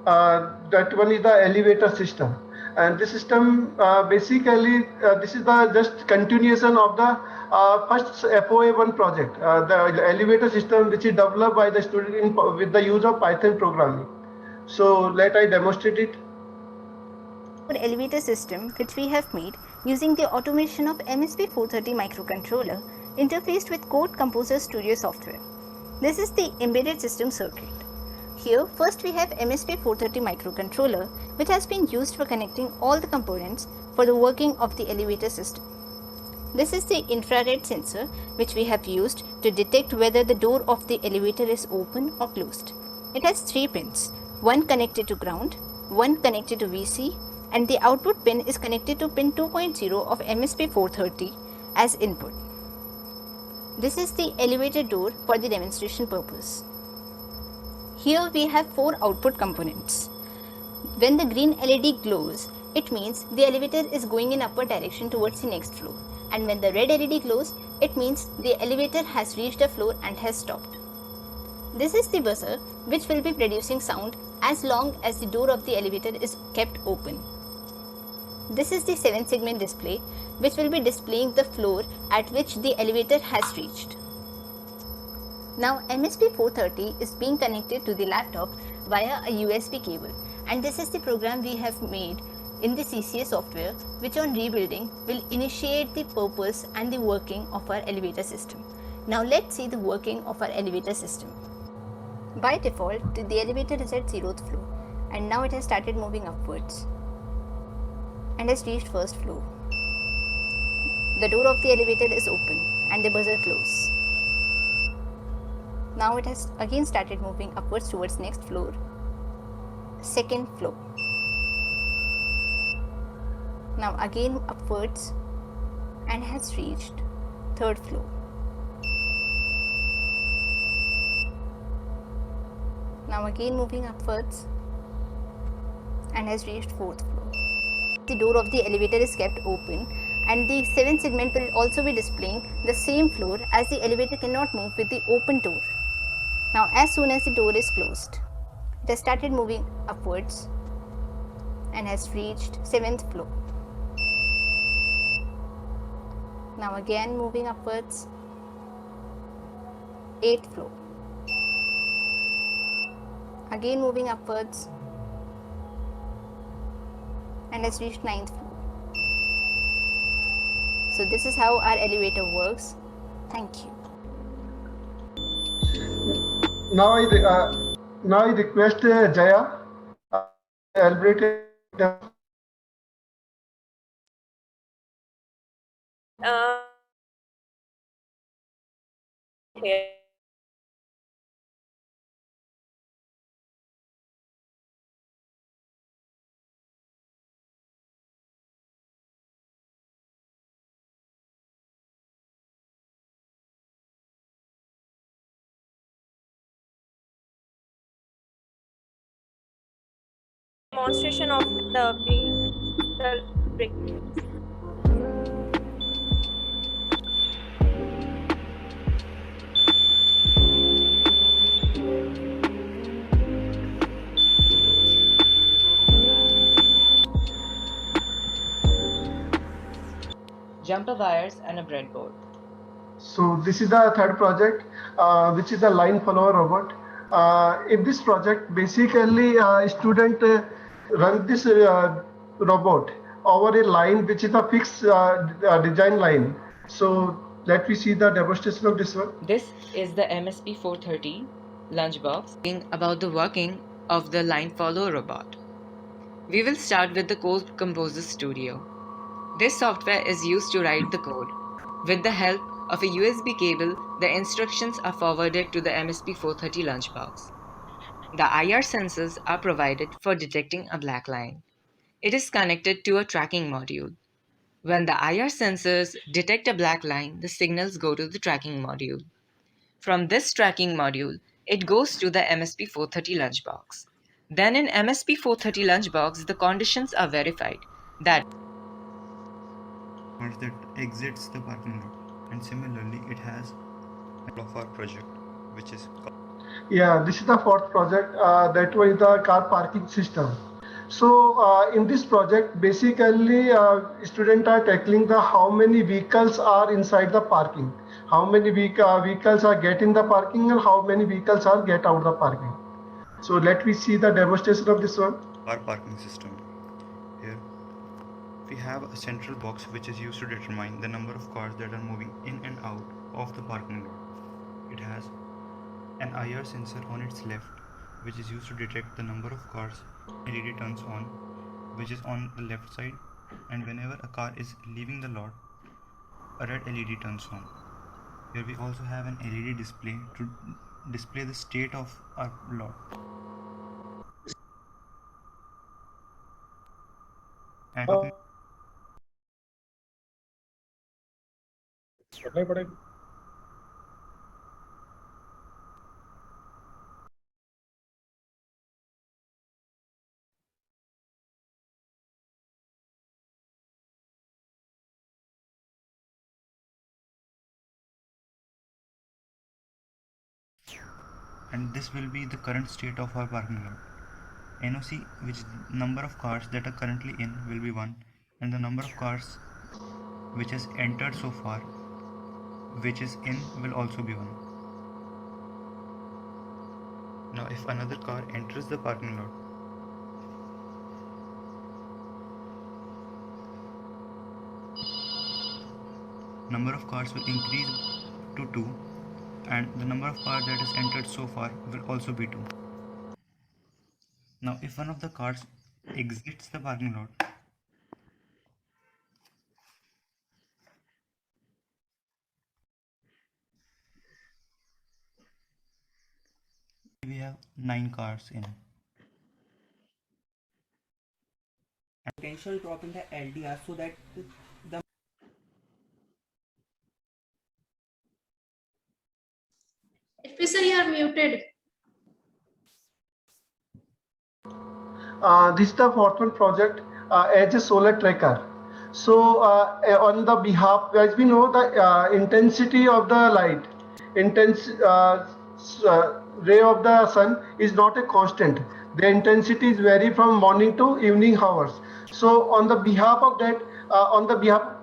That one is the elevator system, and this system basically this is the just continuation of the first FOA1 project, the elevator system which is developed by the student with the use of Python programming. So let I demonstrate it. Elevator system which we have made using the automation of MSP430 microcontroller interfaced with Code Composer Studio software. This is the embedded system circuit. Here first we have MSP430 microcontroller which has been used for connecting all the components for the working of the elevator system. This is the infrared sensor which we have used to detect whether the door of the elevator is open or closed. It has 3 pins, one connected to ground, one connected to VC, and the output pin is connected to pin 2.0 of MSP430 as input. This is the elevator door for the demonstration purpose. Here we have 4 output components. When the green LED glows, it means the elevator is going in upward direction towards the next floor. And when the red LED glows, it means the elevator has reached a floor and has stopped. This is the buzzer which will be producing sound as long as the door of the elevator is kept open. This is the 7-segment display which will be displaying the floor at which the elevator has reached. Now MSP430 is being connected to the laptop via a USB cable, and this is the program we have made in the CCA software which on rebuilding will initiate the purpose and the working of our elevator system. Now let's see the working of our elevator system. By default, the elevator is at 0th floor, and now it has started moving upwards and has reached first floor. The door of the elevator is open and the buzzer closed. Now it has again started moving upwards towards next floor, 2nd floor. Now again upwards and has reached 3rd floor. Now again moving upwards and has reached 4th floor. The door of the elevator is kept open, and the 7th segment will also be displaying the same floor as the elevator cannot move with the open door. Now as soon as the door is closed, it has started moving upwards and has reached 7th floor. Now again moving upwards, 8th floor. Again moving upwards and has reached 9th floor. So this is how our elevator works. Thank you. Now I request Jaya, elaborate. Here. Demonstration of the brick. Jumper wires and a breadboard. So this is the third project, which is a line follower robot. In this project, basically, student run this robot over a line which is a fixed design line. So let me see the demonstration of this one. This is the MSP 430 lunchbox about the working of the line follow robot. We will start with the Code Composer Studio. This software is used to write the code. With the help of a USB cable, the instructions are forwarded to the MSP 430 lunchbox. The IR sensors are provided for detecting a black line. It is connected to a tracking module. When the IR sensors detect a black line, the signals go to the tracking module. From this tracking module, it goes to the MSP 430 lunchbox. Then in MSP 430 lunchbox, the conditions are verified that that exits the parking lot, and similarly it has of our project, which is Yeah, this is the fourth project, that was the car parking system. So in this project, basically students are tackling the how many vehicles are inside the parking, how many vehicles are get in the parking, and how many vehicles are get out the parking. So let me see the demonstration of this one. our parking system. Here we have a central box which is used to determine the number of cars that are moving in and out of the parking lot. It has an IR sensor on its left, which is used to detect the number of cars. LED turns on, which is on the left side, and whenever a car is leaving the lot, a red LED turns on. Here we also have an LED display to display the state of our lot. And and this will be the current state of our parking lot. NOC, which is number of cars that are currently in, will be 1, and the number of cars which has entered so far, which is in, will also be 1. Now if another car enters the parking lot, number of cars will increase to 2, and the number of cars that is entered so far will also be 2. Now if one of the cars exits the parking lot, we have 9 cars in. Potential drop in the LDR so that the Sir, you are muted. This is the fourth one project as a solar tracker. So on the behalf, as we know, the intensity of the light, ray of the sun is not a constant. The intensity is vary from morning to evening hours. So on the behalf of that,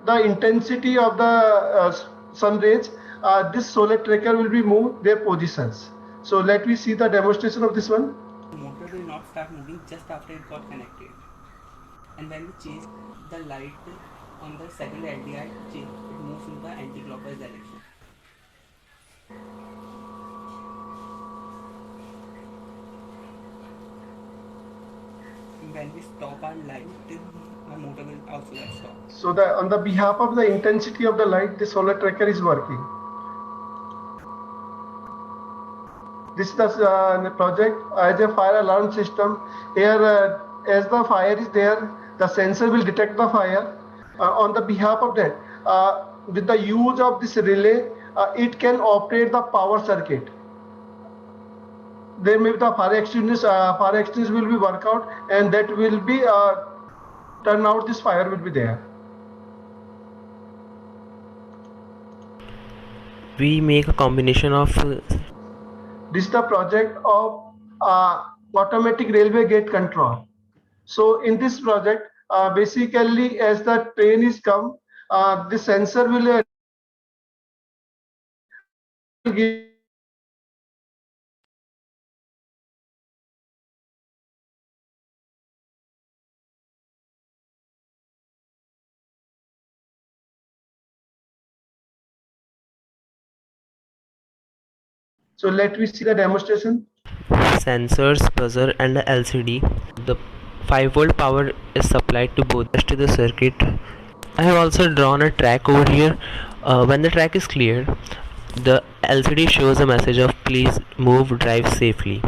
the intensity of the sun rays, this solar tracker will be moved their positions. So let me see the demonstration of this one. motor will not start moving just after it got connected. And when we change the light on the second LDR, it moves in the anti-clockwise direction. When we stop our light, our motor will also get stopped. So on the behalf of the intensity of the light, the solar tracker is working. This is the project as a fire alarm system. Here, as the fire is there, the sensor will detect the fire. On the behalf of that, with the use of this relay, it can operate the power circuit. There may be the fire extinguishers will be work out, and that will be turn out this fire will be there. We make a combination of This is the project of automatic railway gate control. So in this project, basically as the train is come, the sensor will So let me see the demonstration. Sensors, buzzer, and the LCD. The 5-volt power is supplied to both to the circuit. I have also drawn a track over here. When the track is clear, the LCD shows a message of please move, drive safely.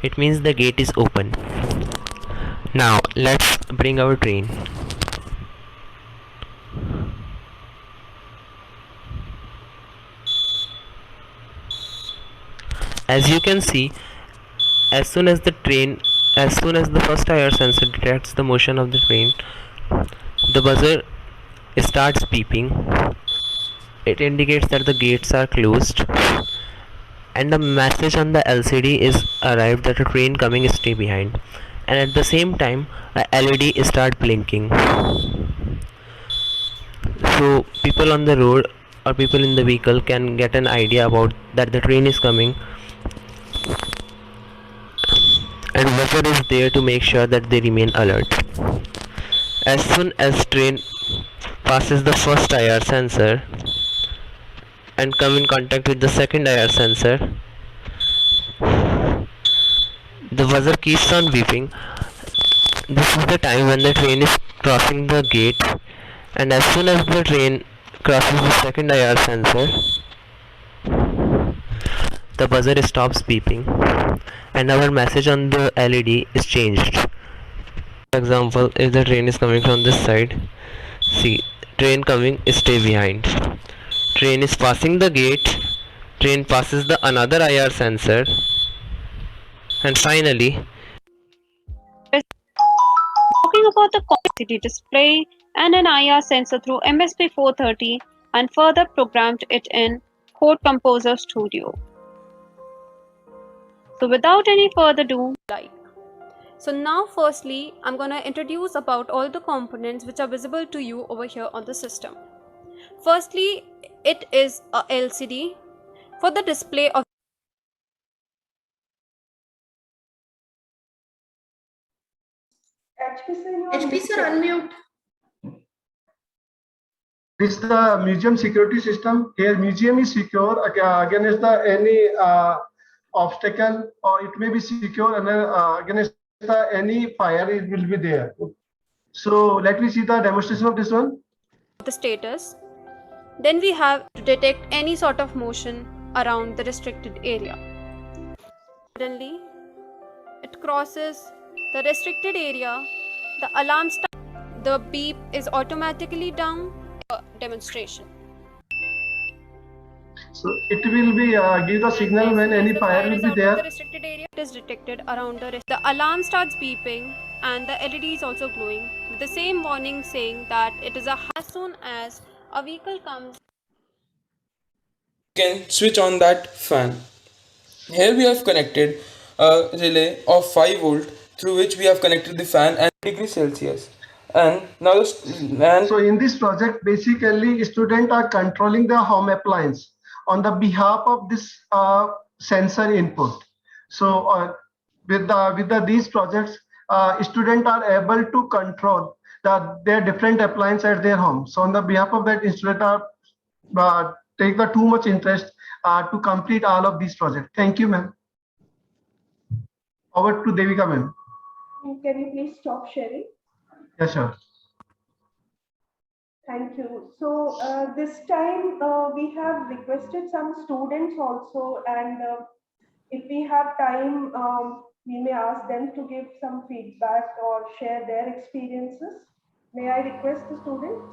It means the gate is open. Now let's bring our train. As you can see, as soon as the first IR sensor detects the motion of the train, the buzzer starts beeping. It indicates that the gates are closed, and the message on the LCD is arrived that a train coming, stay behind. And at the same time, a LED start blinking. So people on the road or people in the vehicle can get an idea about that the train is coming, and buzzer is there to make sure that they remain alert. As soon as train passes the first IR sensor and come in contact with the second IR sensor, the buzzer keeps on beeping. This is the time when the train is crossing the gate, and as soon as the train crosses the second IR sensor, the buzzer stops beeping and our message on the LED is changed. For example, if the train is coming from this side, see, train coming, stay behind. Train is passing the gate, train passes the another IR sensor, and finally, talking about the LCD display and an IR sensor through MSP430 and further programmed it in Code Composer Studio. So without any further ado, So now firstly, I'm going to introduce about all the components which are visible to you over here on the system. Firstly, it is a LCD for the display of HP sir, unmute. This is the museum security system. Here, museum is secure against any obstacle, or it may be secure against any fire. It will be there. So let me see the demonstration of this one. the status. Then we have to detect any sort of motion around the restricted area. Suddenly, it crosses the restricted area, the alarm starts, the beep is automatically down. Demonstration. So it will be give the signal when any fire will be there. The restricted area is detected around the alarm starts beeping and the LED is also glowing with the same warning saying that it is as soon as a vehicle comes. You can switch on that fan. Here we have connected a relay of 5 volt through which we have connected the fan and degrees Celsius. And now so in this project, basically students are controlling the home appliance on the behalf of this sensor input. So with these projects, students are able to control their different appliances at their home. So on the behalf of that, students are take the too much interest to complete all of these projects. Thank you, ma'am. Over to Devika, ma'am. Can you please stop sharing? Yes, sir. Thank you. So this time we have requested some students also, and if we have time, we may ask them to give some feedback or share their experiences. May I request the students?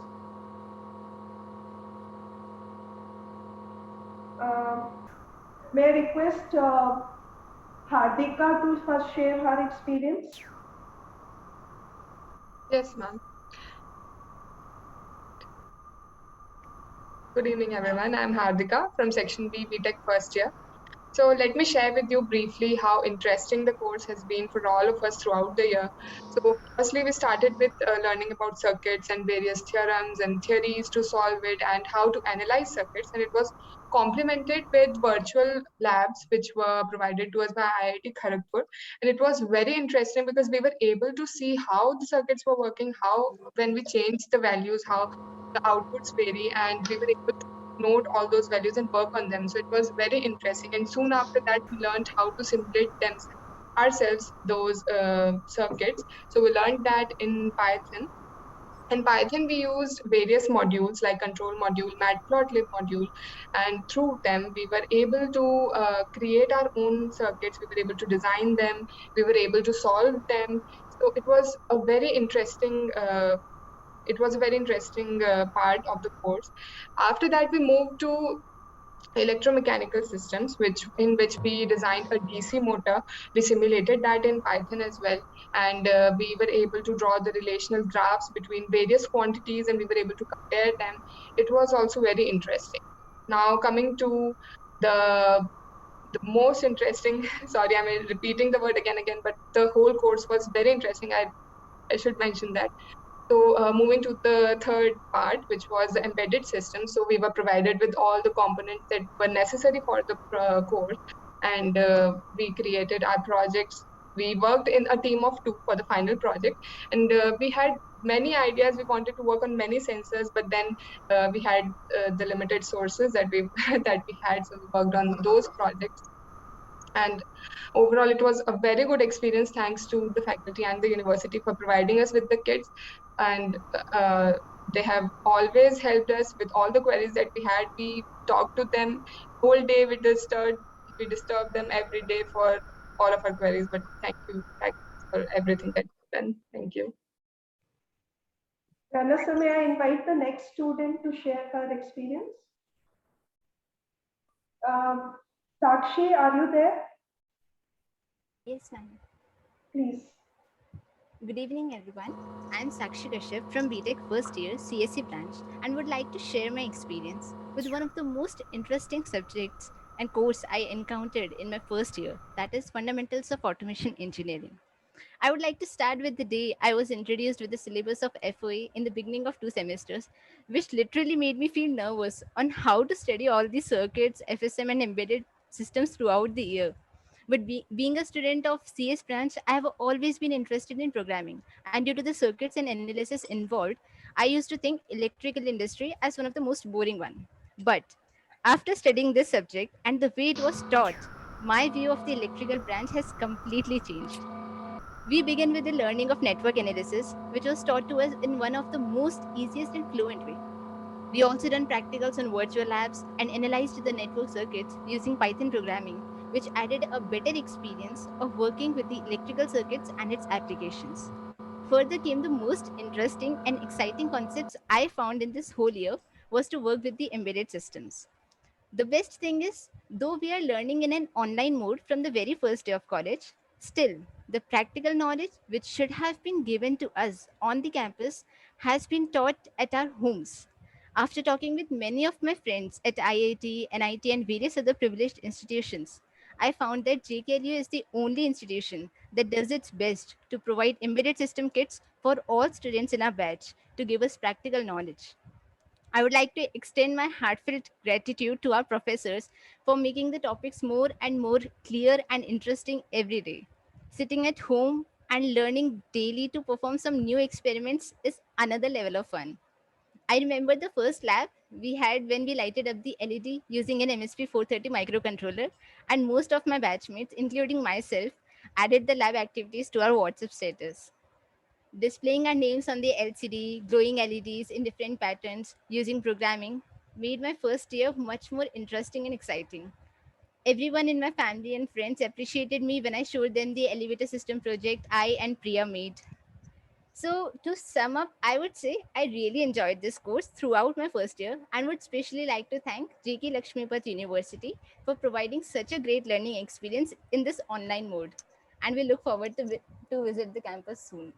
May I request Hardika to first share her experience? Yes, ma'am. Good evening, everyone. I'm Hardika from Section B BTech first year. So let me share with you briefly how interesting the course has been for all of us throughout the year. So firstly, we started with learning about circuits and various theorems and theories to solve it and how to analyze circuits. And it was complemented with virtual labs, which were provided to us by IIT Kharagpur. And it was very interesting because we were able to see how the circuits were working, how when we changed the values, how the outputs vary, and we were able to note all those values and work on them. So it was very interesting. And soon after that, we learned how to simulate them ourselves, those circuits. So we learned that in Python. In Python, we used various modules like control module, matplotlib module, and through them, we were able to create our own circuits. We were able to design them. We were able to solve them. So it was a very interesting part of the course. After that, we moved to electromechanical systems, which we designed a DC motor. We simulated that in Python as well, and we were able to draw the relational graphs between various quantities, and we were able to compare them. It was also very interesting. Now coming to the most interesting, sorry, I'm repeating the word again, but the whole course was very interesting. I should mention that. So moving to the third part, which was the embedded system. So we were provided with all the components that were necessary for the course, and we created our projects. We worked in a team of 2 for the final project, and we had many ideas. We wanted to work on many sensors, but then we had the limited sources that we that we had, so we worked on those projects. And overall, it was a very good experience, thanks to the faculty and the university for providing us with the kits. And they have always helped us with all the queries that we had. We talked to them whole day. We disturbed them every day for all of our queries. But thank you for everything that you've done. Thank you. Ranasa, may I invite the next student to share her experience? Sakshi, are you there? Yes, ma'am. Please. Good evening, everyone. I'm Sakshi Kashyap from BTech first year CSE branch and would like to share my experience with one of the most interesting subjects and course I encountered in my first year, that is Fundamentals of Automation Engineering. I would like to start with the day I was introduced with the syllabus of FOA in the beginning of 2 semesters, which literally made me feel nervous on how to study all the circuits, FSM, and embedded systems throughout the year. But being a student of CS branch, I have always been interested in programming. And due to the circuits and analysis involved, I used to think electrical industry as one of the most boring one. But after studying this subject and the way it was taught, my view of the electrical branch has completely changed. We begin with the learning of network analysis, which was taught to us in one of the most easiest and fluent way. We also done practicals on virtual labs and analyzed the network circuits using Python programming, which added a better experience of working with the electrical circuits and its applications. Further came the most interesting and exciting concepts I found in this whole year was to work with the embedded systems. The best thing is, though we are learning in an online mode from the very first day of college, still, the practical knowledge which should have been given to us on the campus has been taught at our homes. After talking with many of my friends at IIT, NIT, and various other privileged institutions, I found that JKLU is the only institution that does its best to provide embedded system kits for all students in our batch to give us practical knowledge. I would like to extend my heartfelt gratitude to our professors for making the topics more and more clear and interesting every day. Sitting at home and learning daily to perform some new experiments is another level of fun. I remember the first lab we had when we lighted up the LED using an MSP 430 microcontroller, and most of my batchmates, including myself, added the lab activities to our WhatsApp status. Displaying our names on the LCD, glowing LEDs in different patterns using programming made my first year much more interesting and exciting. Everyone in my family and friends appreciated me when I showed them the elevator system project I and Priya made. So, to sum up, I would say I really enjoyed this course throughout my first year and would especially like to thank JK Lakshmipat University for providing such a great learning experience in this online mode. And we look forward to visit the campus soon.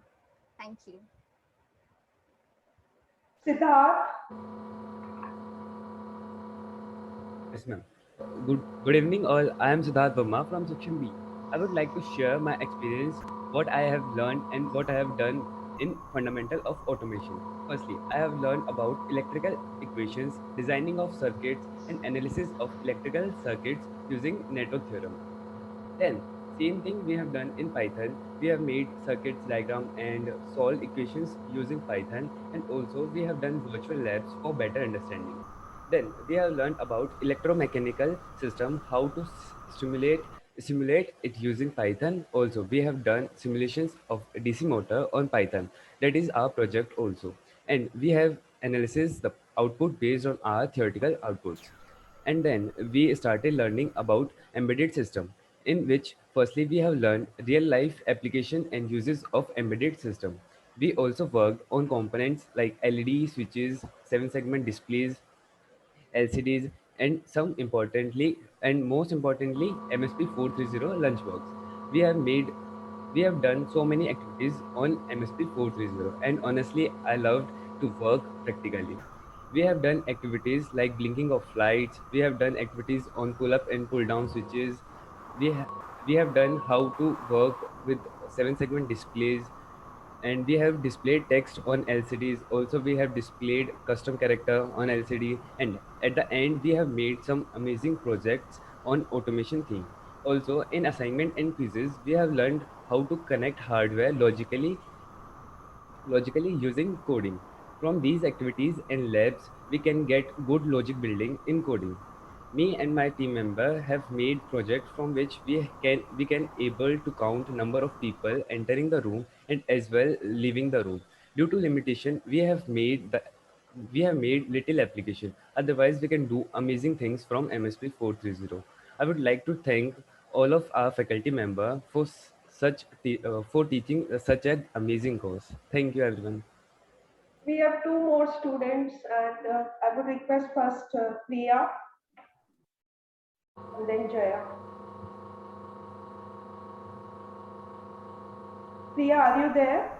Thank you. Siddharth. Yes, ma'am. Good evening, all. I am Siddharth Verma from Section B. I would like to share my experience, what I have learned, and what I have done in fundamental of automation. Firstly, I have learned about electrical equations, designing of circuits, and analysis of electrical circuits using network theorem. Then, same thing we have done in Python. We have made circuits diagram and solved equations using Python, and also we have done virtual labs for better understanding. Then we have learned about electromechanical system, how to simulate it using Python. Also, we have done simulations of DC motor on Python. That is our project also, and we have analysis the output based on our theoretical outputs. And then we started learning about embedded system, in which firstly we have learned real life application and uses of embedded system. We also worked on components like LED switches, 7-segment displays, LCDs, and some importantly and most importantly MSP430 lunchbox. We have done so many activities on MSP430, and honestly I loved to work practically. We have done activities like blinking of lights. We have done activities on pull up and pull down switches. We have done how to work with 7-segment displays, and we have displayed text on LCDs. Also, we have displayed custom character on LCD, and at the end, we have made some amazing projects on automation theme. Also, in assignment and quizzes, we have learned how to connect hardware logically using coding. From these activities and labs, we can get good logic building in coding. Me and my team member have made projects from which we can able to count number of people entering the room and as well leaving the room. Due to limitation, we have made little application. Otherwise, we can do amazing things from MSP 430. I would like to thank all of our faculty member for for teaching such an amazing course. Thank you, everyone. We have two more students, and I would request first Priya and then Jaya. Priya, are you there?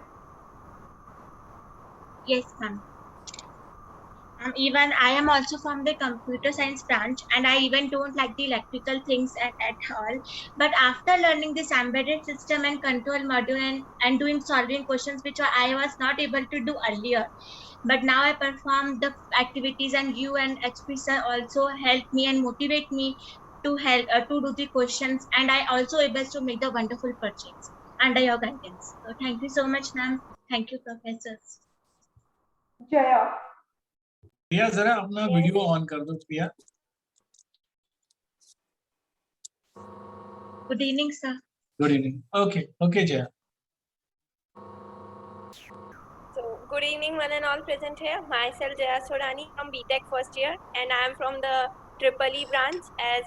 Yes, ma'am. Even I am also from the computer science branch, and I even don't like the electrical things at all. But after learning this embedded system and control module and doing solving questions which I was not able to do earlier, but now I perform the activities, and you and HP sir also help me and motivate me to help to do the questions, and I also able to make the wonderful projects under your guidance. So thank you so much, ma'am. Thank you, professors. Jaya. प्रिया जरा अपना video on कर दो प्रिया. Good evening, sir. Good evening. Okay, Jaya. So, good evening, one and all present here. Myself, Jaya Sodani from BTech first year, and I am from the EEE branch. As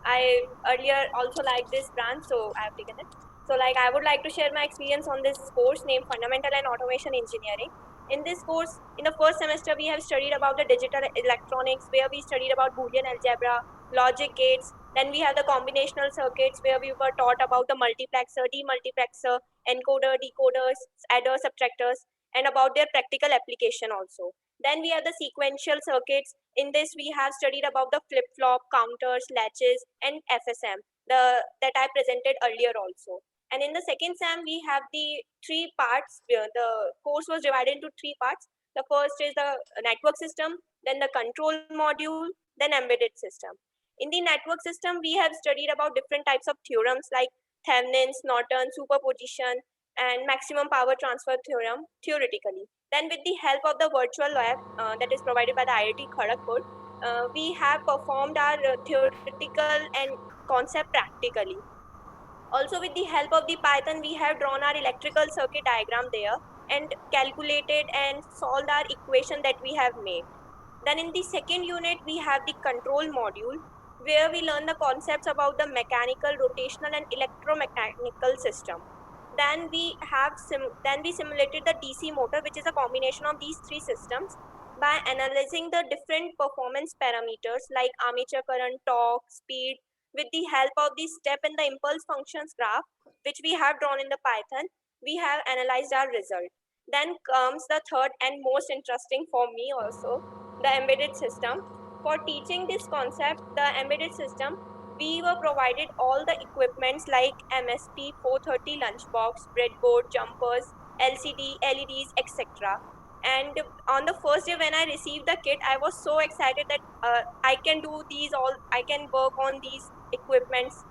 I earlier also liked this branch, so I have taken it. So, I would like to share my experience on this course named Fundamental and Automation Engineering. In this course, in the first semester, we have studied about the digital electronics, where we studied about Boolean algebra, logic gates. Then we have the combinational circuits, where we were taught about the multiplexer, demultiplexer, encoder, decoders, adders, subtractors, and about their practical application also. Then we have the sequential circuits. In this, we have studied about the flip-flop, counters, latches, and FSM that I presented earlier also. And in the second SAM, we have the 3 parts. The course was divided into 3 parts. The first is the network system, then the control module, then embedded system. In the network system, we have studied about different types of theorems like Thevenin's, Norton, superposition, and maximum power transfer theorem theoretically. Then with the help of the virtual lab that is provided by the IIT Kharagpur, we have performed our theoretical and concept practically. Also, with the help of the Python, we have drawn our electrical circuit diagram there and calculated and solved our equation that we have made. Then in the second unit, we have the control module, where we learn the concepts about the mechanical, rotational, and electromechanical system. Then we simulated the DC motor, which is a combination of these 3 systems, by analyzing the different performance parameters like armature current, torque, speed. With the help of the step and the impulse functions graph, which we have drawn in the Python, we have analyzed our result. Then comes the third and most interesting for me also, the embedded system. For teaching this concept, the embedded system, we were provided all the equipments like MSP 430 lunchbox, breadboard, jumpers, LCD, LEDs, etc. And on the first day when I received the kit, I was so excited that I can do these all, I can work on these equipments.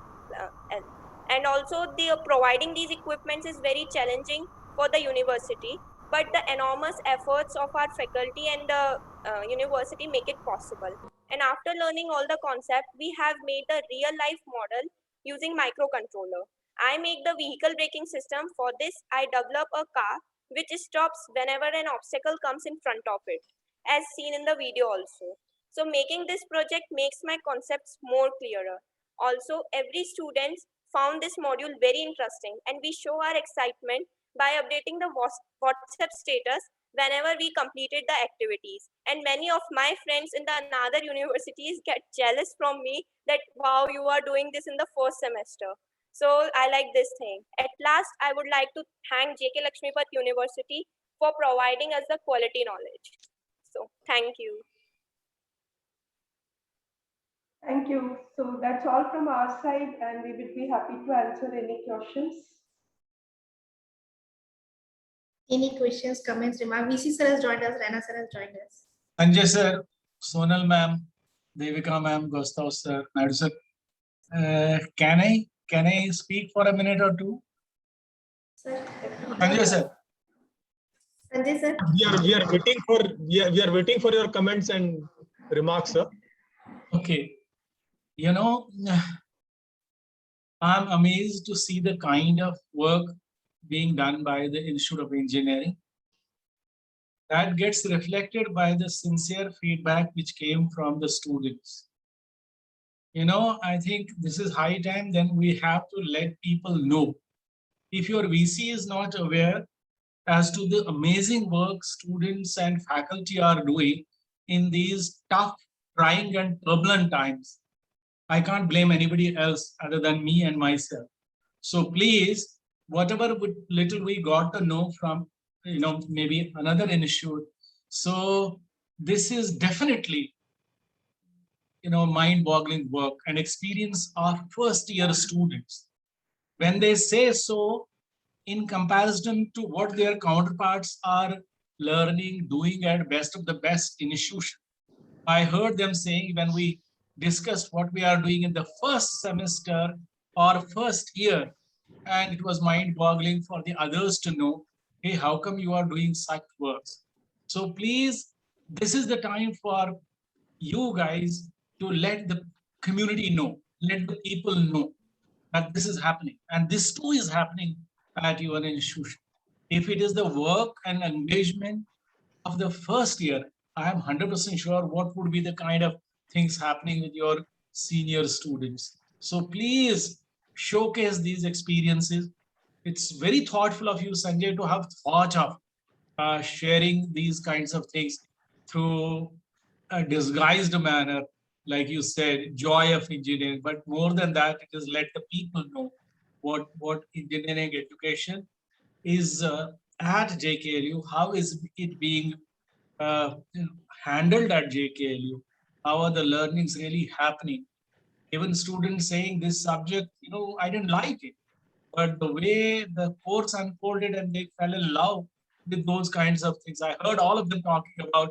And also the providing these equipments is very challenging for the university, but the enormous efforts of our faculty and the university make it possible. And after learning all the concept, we have made a real life model using microcontroller. I make the vehicle braking system. For this, I develop a car which stops whenever an obstacle comes in front of it, as seen in the video also. So making this project makes my concepts more clearer. Also, every student found this module very interesting, and we show our excitement by updating the WhatsApp status whenever we completed the activities. And many of my friends in the another universities get jealous from me that, wow, you are doing this in the first semester. So I like this thing. At last, I would like to thank JK Lakshmipat University for providing us the quality knowledge. So thank you. Thank you. So that's all from our side, and we will be happy to answer any questions. Any questions, comments, remarks? VC sir has joined us, Rana sir has joined us. Sanjay sir, Sonal ma'am, Devika ma'am, Gustav sir, Naidu sir. Can I speak for a minute or two? Sir. Sanjay sir. Sanjay sir. We are waiting for your comments and remarks, sir. Okay. You know, I'm amazed to see the kind of work being done by the Institute of Engineering. That gets reflected by the sincere feedback which came from the students. You know, I think this is high time, then we have to let people know. If your VC is not aware as to the amazing work students and faculty are doing in these tough, trying and turbulent times, I can't blame anybody else other than me and myself. So please, whatever little we got to know from, you know, maybe another institute. So this is definitely, you know, mind-boggling work and experience of first-year students. When they say so, in comparison to what their counterparts are learning, doing at best of the best institution. I heard them saying when we discussed what we are doing in the first semester or first year, and it was mind-boggling for the others to know, hey, how come you are doing such works? So please, this is the time for you guys to let the community know, let the people know that this is happening, and this too is happening at your institution. If it is the work and engagement of the first year, I am 100% sure what would be the kind of things happening with your senior students. So please showcase these experiences. It's very thoughtful of you, Sanjay, to have thought of sharing these kinds of things through a disguised manner, like you said, joy of engineering. But more than that, it is let the people know what engineering education is at JKLU, how is it being handled at JKLU, how are the learnings really happening. Even students saying this subject, you know, I didn't like it, but the way the course unfolded and they fell in love with those kinds of things. I heard all of them talking about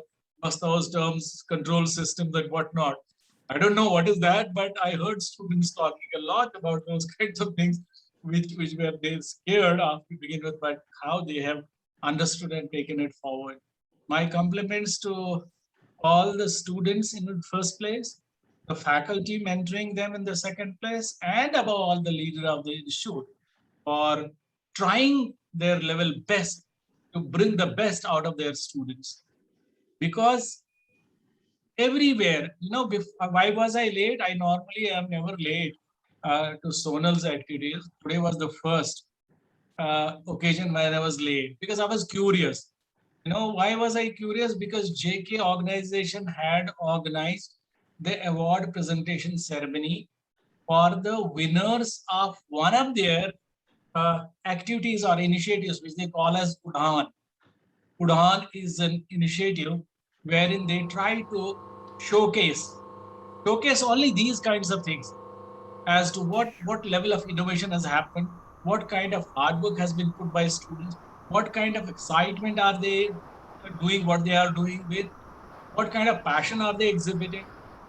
those terms, control systems and whatnot. I don't know what is that, but I heard students talking a lot about those kinds of things, which were they scared of to begin with, but how they have understood and taken it forward. My compliments to all the students in the first place, the faculty mentoring them in the second place, and above all the leader of the institute for trying their level best to bring the best out of their students. Because everywhere, you know, why was I late? I normally am never late to Sonal's activities. Today was the first occasion when I was late because I was curious. You know, why was I curious? Because JK organization had organized the award presentation ceremony for the winners of one of their activities or initiatives, which they call as Udhan. Udhan is an initiative wherein they try to showcase only these kinds of things as to what level of innovation has happened, what kind of hard work has been put by students, what kind of excitement are they doing what they are doing with, what kind of passion are they exhibiting.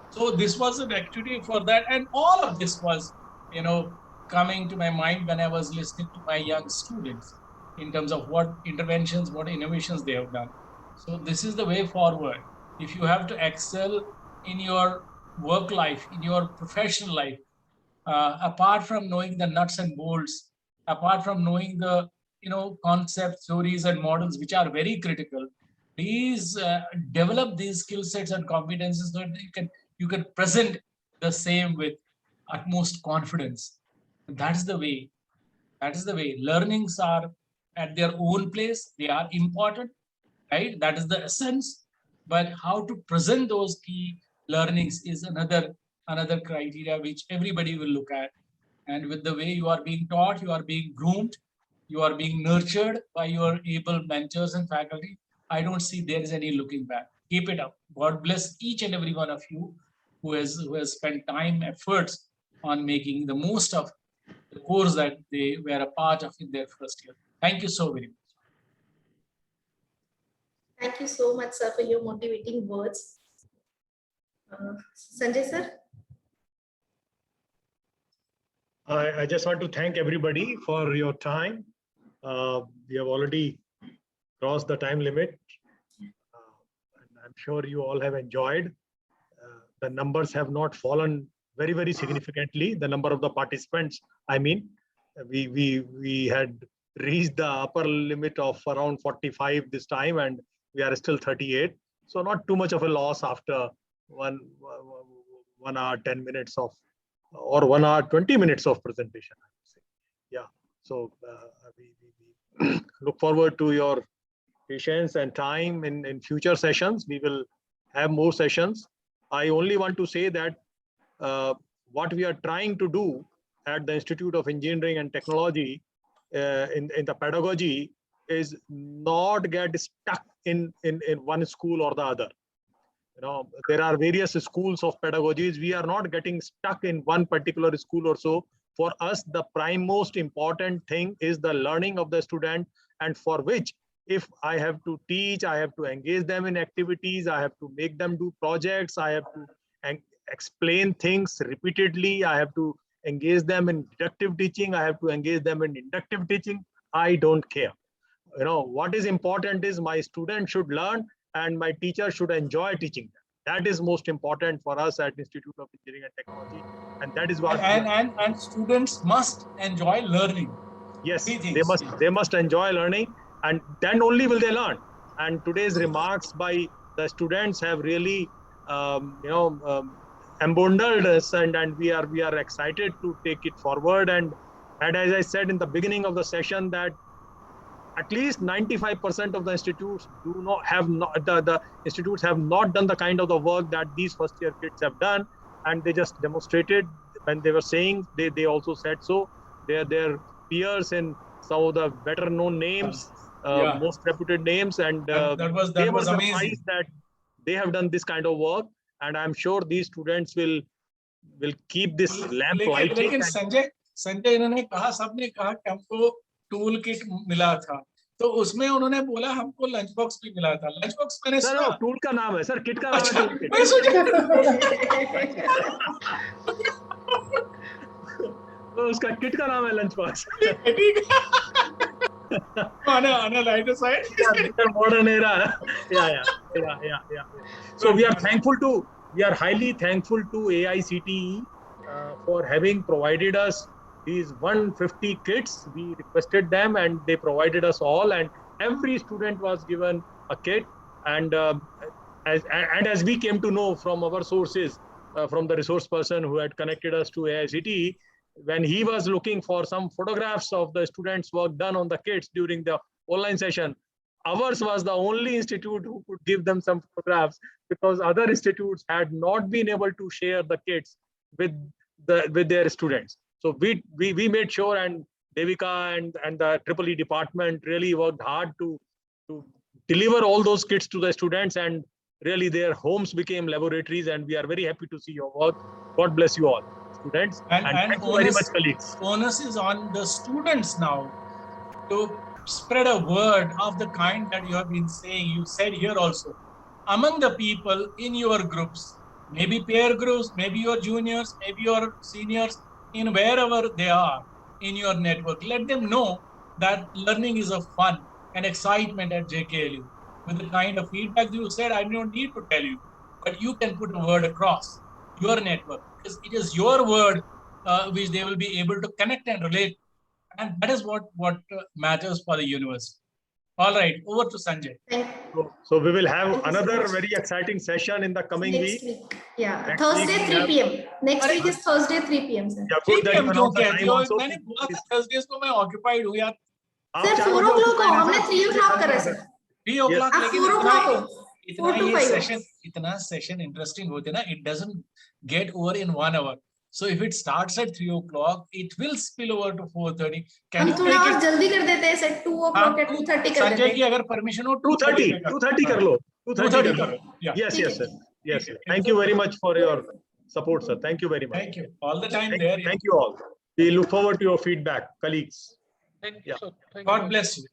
So this was an activity for that, and all of this was, coming to my mind when I was listening to my young students in terms of what interventions, what innovations they have done. So this is the way forward. If you have to excel in your work life, in your professional life, apart from knowing the nuts and bolts, apart from knowing the concepts, theories, and models, which are very critical, please develop these skill sets and competences so that you can present the same with utmost confidence. That's the way. That is the way. Learnings are at their own place. They are important, right? That is the essence. But how to present those key learnings is another criteria which everybody will look at. And with the way you are being taught, you are being groomed, you are being nurtured by your able mentors and faculty, I don't see there is any looking back. Keep it up. God bless each and every one of you who has spent time, efforts on making the most of the course that they were a part of in their first year. Thank you so very much. Thank you so much, sir, for your motivating words. Sanjay, sir? I just want to thank everybody for your time. We have already crossed the time limit. And I'm sure you all have enjoyed. The numbers have not fallen very, very significantly. The number of the participants, I mean, we had reached the upper limit of around 45 this time, and we are still 38. So not too much of a loss after 1 hour, 10 minutes of, or 1 hour, 20 minutes of presentation, I would say. Yeah. So we look forward to your patience and time in future sessions. We will have more sessions. I only want to say that what we are trying to do at the Institute of Engineering and Technology in the pedagogy is not get stuck in one school or the other. There are various schools of pedagogies. We are not getting stuck in one particular school or so. For us, the most important thing is the learning of the student, and for which, if I have to teach, I have to engage them in activities, I have to make them do projects, I have to explain things repeatedly, I have to engage them in deductive teaching, I have to engage them in inductive teaching. I don't care. What is important is my student should learn and my teacher should enjoy teaching them. That is most important for us at Institute of Engineering and Technology, and that is what and students must enjoy learning. Yes, they must enjoy learning, and then only will they learn. And today's remarks by the students have really emboldened us, and we are excited to take it forward. And as I said in the beginning of the session, that at least 95% of the institutes the institutes have not done the kind of the work that these first year kids have done, and they just demonstrated when they were saying, they also said so. Their peers in some of the better known names, most reputed names, and that was amazing that they have done this kind of work, and I'm sure these students will keep this lamp lighting. लेकिन संजय इन्होंने कहा, सबने कहा कि हमको tool kit मिला था, तो उसमें उन्होंने बोला हमको लंच बॉक्स भी मिला था. लंच बॉक्स मैंने सुना. टूल का नाम है सर, किट का नाम है. तो उसका किट का नाम है lunch box. on a lighter side. Modern era. Yeah. So we are highly thankful to AICTE for having provided us these 150 kits. We requested them and they provided us all, and every student was given a kit. And as we came to know from our sources, from the resource person who had connected us to AICTE, when he was looking for some photographs of the students' work done on the kits during the online session, ours was the only institute who could give them some photographs, because other institutes had not been able to share the kits with their students. So we made sure, and Devika and the EEE department really worked hard to deliver all those kits to the students, and Really, their homes became laboratories, and we are very happy to see your work. God bless you all, students, and thank you very much, colleagues. Onus is on the students now to spread a word of the kind that you have been saying. You said here also, among the people in your groups, maybe peer groups, maybe your juniors, maybe your seniors, in wherever they are in your network. Let them know that learning is a fun and excitement at JKLU. With the kind of feedback you said, I don't need to tell you, but you can put a word across your network, because it is your word which they will be able to connect and relate. And that is what matters for the university. All right, over to Sanjay. So we will have another very exciting session in the coming Next week. week. Yeah, Next Thursday week 3 we have- p.m. Next week is Thursday 3 p.m. sir. Yeah, good that you announced the time also. मैंने बोला था Thursdays को मैं occupied हूँ यार. Sir, 4 o'clock हो, हमने 3 o'clock करा sir. 3 o'clock आप लेकिन 4 o'clock हो. 4 to 5 इतना session interesting होते ना, it doesn't get over in 1 hour. So if it starts at 3 o'clock, it will spill over to 4:30. Can हम you थोड़ा make और it? जल्दी कर देते हैं सर, 2 o'clock या 2:30 कर संजय देते की हैं. अगर permission हो 2:30 कर लो. 2:30 कर लो. Yeah. Yes, yes, sir. Yes, sir. Thank you very much for your support, sir. Thank you very much. Thank you. All the time there. Thank you all. We look forward to your feedback, colleagues. Thank you. God bless you.